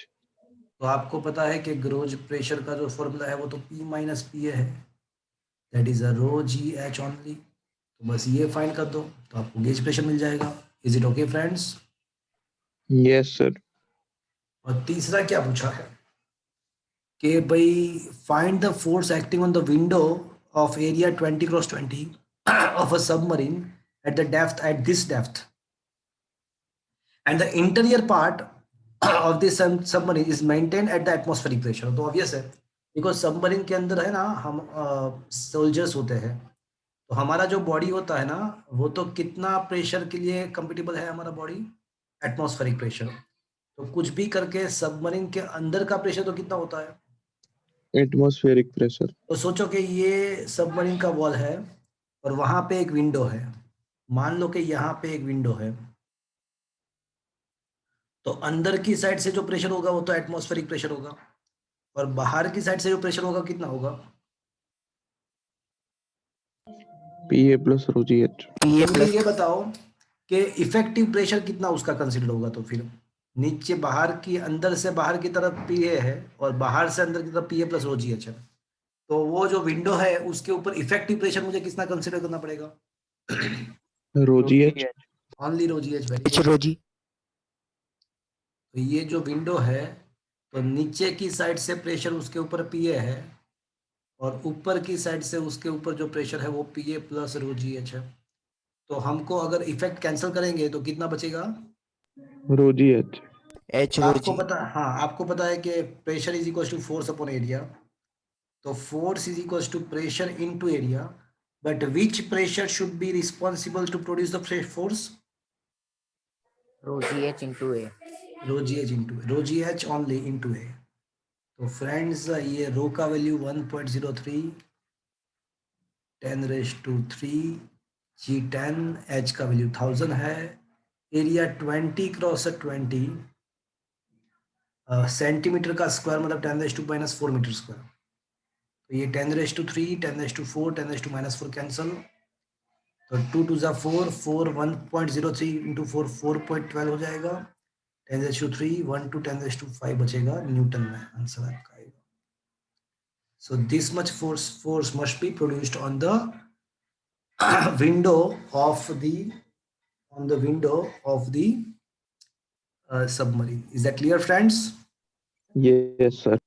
तो आपको पता है कि ग्रोज प्रेशर का जो फॉर्मूला है वो तो P minus PA है, that is a rho GH only. तो बस ये फाइंड कर दो तो आपको गेज प्रेशर मिल जाएगा. Is it okay friends? Yes, sir. और तीसरा क्या पूछा है कि भाई find the force acting on the window of area 20x20 of a submarine at the depth at this depth and the interior part of this submarine is maintained at the atmospheric pressure. तो obvious है because submarine के अंदर है ना हम soldiers होते हैं, तो हमारा जो बॉडी होता है ना वो तो कितना प्रेशर के लिए कंपेटेबल है हमारा बॉडी, एटमॉस्फेरिक प्रेशर। तो कुछ भी करके सबमरीन के अंदर का प्रेशर तो कितना होता है, Atmospheric pressure. तो सोचो कि ये सबमरीन का वॉल है और वहां पे एक विंडो है, मान लो कि यहाँ पे एक विंडो है, तो अंदर की साइड से जो प्रेशर होगा वो तो एटमॉस्फेरिक प्रेशर होगा और बाहर की साइड से जो प्रेशर होगा कितना होगा, PA plus rho GH. PA तो मुझे plus ये बताओ कि इफेक्टिव प्रेशर कितना उसका कंसीडर होगा। तो फिर नीचे बाहर की अंदर से बाहर की तरफ PA है और बाहर से अंदर की तरफ PA प्लस ρGH है, तो वो जो विंडो है उसके ऊपर इफेक्टिव प्रेशर मुझे कितना कंसीडर करना पड़ेगा, Rho GH. Only ρGH। Very H rho G. तो ये जो विंडो है तो नीचे की साइड से प्रेशर उसके ऊपर PA है और ऊपर की साइड से उसके ऊपर जो प्रेशर है वो PA प्लस ρGH है। तो हमको अगर इफेक्ट कैंसिल करेंगे तो कितना बचेगा, Rho GH. H rho आपको G. पता, हाँ आपको पता है कि pressure is equal to force upon area, तो force is equal to pressure into area, but which pressure should be responsible to produce the force, Rho GH into A. ρGH into ρGH only into A। तो friends ये रो का value 1.03 10⁻³ G10, H का value 1000 है, area 20x20 centimetre का square मतलब 10⁻⁻4 metre square, तो ये 10⁻³ 10⁻⁴ 10⁻⁻4 cancel, तो 2 2 जा 4 4 1.03 इंटू 4 4.12 हो जाएगा, 10⁻³ 1 to 10⁻5 बचेगा न्यूटन में, आंसर आपका आएगा। So this much force must be produced on the window of the submarine. Is that clear, friends? Yes, sir.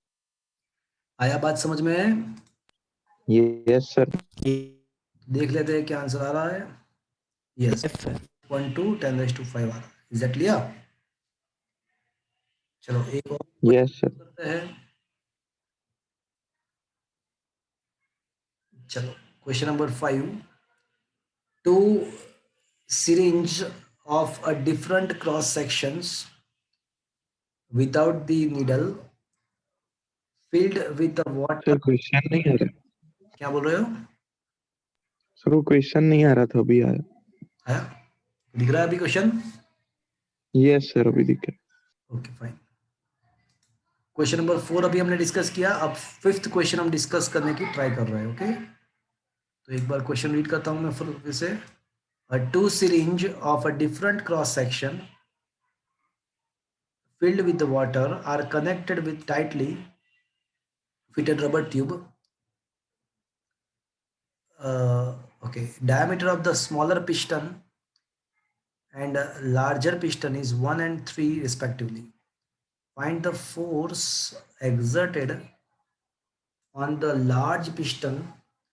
आया बात समझ में? Yes, sir. देख लेते हैं क्या आंसर आ रहा है। Yes, Yes, sir. 1 to 10⁻5 आ रहा है। Is that clear? चलो एक और Yes, sir. करते हैं। चलो question number 5, 2 syringe of a different cross sections without the needle filled with the water। Sir, question नहीं आ रहा. क्या बोल रहे हो? Sir, वो question नहीं आ रहा था, अभी आया. आया? दिख रहा है अभी क्वेश्चन? Yes, sir, अभी दिख रहा. Okay fine. क्वेश्चन नंबर 4 अभी हमने डिस्कस किया, अब 5th क्वेश्चन हम डिस्कस करने की ट्राई कर रहे हैं। ओके, तो एक बार क्वेश्चन रीड करता हूं मैं फिर से। A 2 syringe of a different cross section filled with the water are connected with tightly fitted rubber tube. Okay, diameter of the smaller piston and larger piston is 1 and 3 respectively. Find the force exerted on the large piston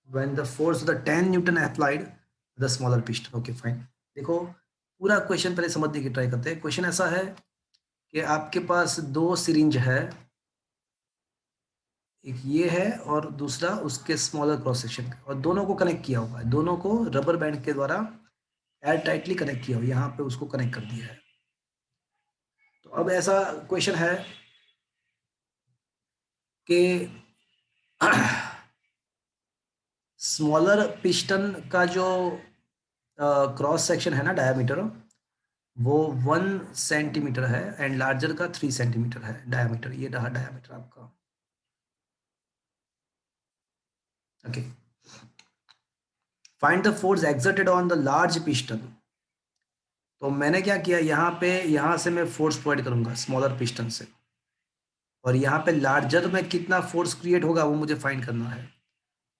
when the force of the 10 Newton applied the smaller piston. Okay, fine. देखो पूरा question पहले समझने की try करते हैं। Question ऐसा है कि आपके पास 2 सिरिंज है, एक ये है और दूसरा उसके स्मॉलर क्रॉस सेक्शन, और दोनों को कनेक्ट किया हुआ है, दोनों को रबर बैंड के द्वारा एयर टाइटली कनेक्ट किया हुआ है, यहाँ पे उसको कनेक्ट कर दिया है। तो अब ऐसा क्वेश्चन है कि स्मॉलर पिस्टन का जो क्रॉस सेक्शन है ना, डायमीटर, वो 1 सेंटीमीटर है एंड लार्जर का 3 सेंटीमीटर है डायमीटर। ये रहा डायमीटर आपका। Okay, find the force exerted on the large piston. तो मैंने क्या किया, यहाँ पे यहाँ से मैं फोर्स प्रोवाइड करूंगा स्मॉलर पिस्टन से, और यहाँ पे लार्जर में कितना फोर्स क्रिएट होगा वो मुझे फाइंड करना है।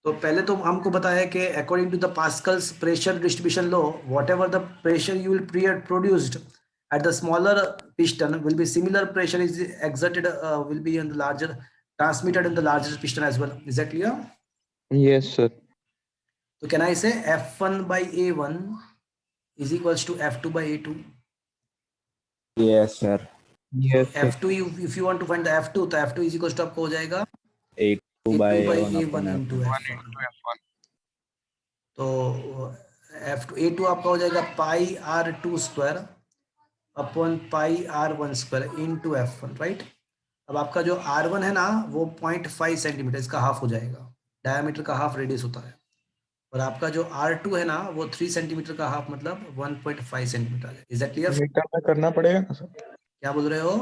तो पहले तो हमको बताया कि according to the Pascal's pressure distribution law, whatever the pressure you will produced at the smaller piston will be similar pressure is exerted will be in the larger transmitted in the larger piston as well. Is that clear? Yes, sir. So can I say F1 by A1 is equals to F2 by A2? yes sir. Yes, sir. F2 if you want to find the F2 तो F2 is equals to आपको हो जाएगा A2 by A2 by A1 A1 upon into F1. F1. तो F2 A2 आपका हो जाएगा पाई R2 square upon pi R1 square into F1, right? अब आपका जो R1 है ना वो 0.5 सेंटीमीटर, इसका हाफ हो जाएगा, डायमीटर का हाफ रेडियस होता है, और आपका जो R2 है ना वो 3 सेंटीमीटर का हाफ मतलब 1.5 सेंटीमीटर है। Is that clear? मीटर में करना पड़ेगा ना सर? क्या बोल रहे हो?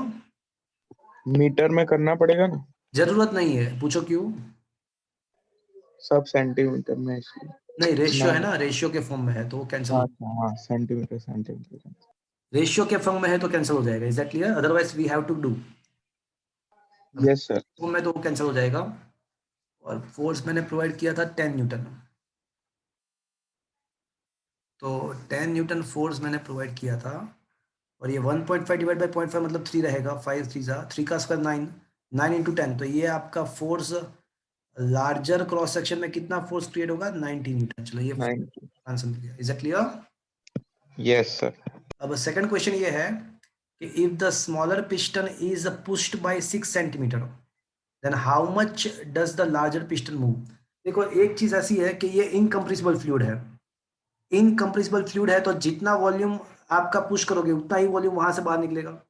मीटर में करना पड़ेगा ना? जरूरत नहीं है, पूछो क्यों? सब सेंटीमीटर में इसलिए। नहीं, रेशियो है नहीं। ना, रेशियो के फॉर्म में है तो वो कैंसिल, हाँ, सेंटीमीटर सेंटीमीटर। रेशियो के फॉर्म में है तो कैंसिल हो जाएगा। Is that clear? Otherwise we have to do. Yes sir. Form में तो वो कैंसिल हो जाएगा। और फोर्स मैंने प्रोवाइड किया था 10 न्यूटन, तो 10 न्यूटन फोर्स मैंने प्रोवाइड किया था, और ये 1.5 डिवाइड बाई 0.5 मतलब 3 रहेगा, 5 3 का स्क्वायर 9, 9 इंटू 10, तो ये आपका फोर्स लार्जर क्रॉस सेक्शन में कितना फोर्स क्रिएट होगा? 90 न्यूटन। चलो ये आंसर मिल गया। Is that clear? Yes sir. अब सेकंड क्वेश्चन ये है कि if the smaller piston is pushed by 6 centimetre then how much does the larger piston move? देखो एक चीज ऐसी है कि ये इनकम्प्रेसिबल फ्लूइड है, इनकम्प्रेसिबल फ्लूइड है तो जितना वॉल्यूम आपका पुश करोगे उतना ही वॉल्यूम वहां से बाहर निकलेगा।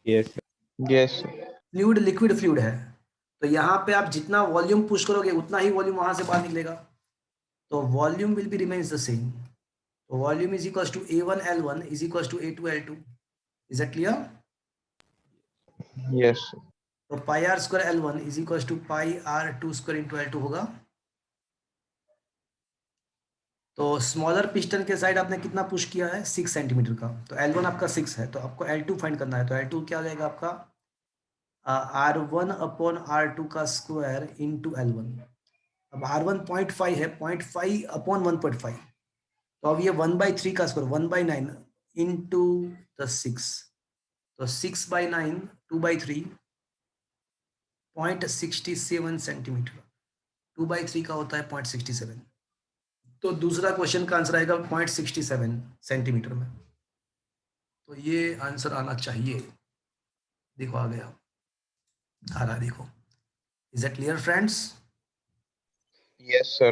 yes sir. Yes fluid liquid fluid है तो यहाँ पे आप जितना वॉल्यूम पुश करोगे उतना ही वॉल्यूम वहां से बाहर निकलेगा, तो volume will be remains the same. तो volume is equals to A1 L1 is equals to A2 L2। Is that clear? Yes. तो pi R square L1 is equals to pi R2 square into L2 होगा। तो smaller piston के side आपने कितना push किया है? 6 centimetre का, तो L1 आपका 6 है, तो आपको L2 फाइंड करना है, तो L2 क्या हो जाएगा आपका R1 अपॉन R2 का स्क्वायर इंटू L1। अब R1 0.5 है, 0.5 अपॉन 1.5, तो अब ये 1/3 का स्क्वायर 1/9 इंटू द 6, तो 6/9 2/3 0.67 सेंटीमीटर, 2/3 का होता है 0.67, तो दूसरा क्वेश्चन का आंसर आएगा 0.67 सेंटीमीटर में। तो ये आंसर आना चाहिए। देखो आ गया, आ रहा है, देखो। Is that clear friends? Yes sir.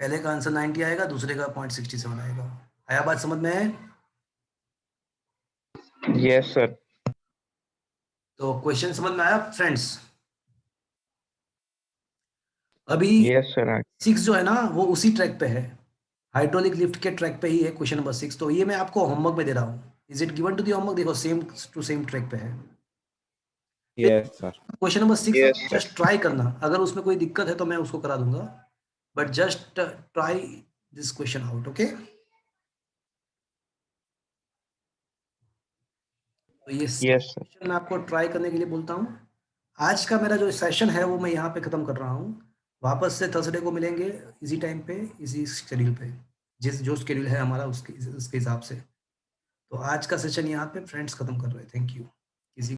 पहले का आंसर 90 आएगा, दूसरे का 0.67 आएगा। आया बात समझ में? Yes sir. तो क्वेश्चन समझ में आया फ्रेंड्स? अभी यस सर। 6 जो है ना वो उसी ट्रैक पे है, हाइड्रोलिक लिफ्ट के ट्रैक पे ही है क्वेश्चन नंबर 6। तो ये मैं आपको होमवर्क में दे रहा हूँ। Is it given to the homework? देखो सेम टू सेम ट्रैक पे है। yes sir. Question number 6 Yes, sir. Just try करना, अगर उसमें कोई दिक्कत है तो मैं उसको करा दूंगा, but just try this question out, okay? तो ये यस सर। क्वेश्चन मैं आपको ट्राई करने के लिए बोलता हूँ। आज का मेरा जो सेशन है वो मैं यहाँ पे खत्म कर रहा हूँ। वापस से थर्सडे को मिलेंगे इसी टाइम पे, इसी शेड्यूल पे, जो शेड्यूल है हमारा उसके हिसाब से। तो आज का सेशन यहाँ पे फ्रेंड्स खत्म कर रहे हैं। Thank you.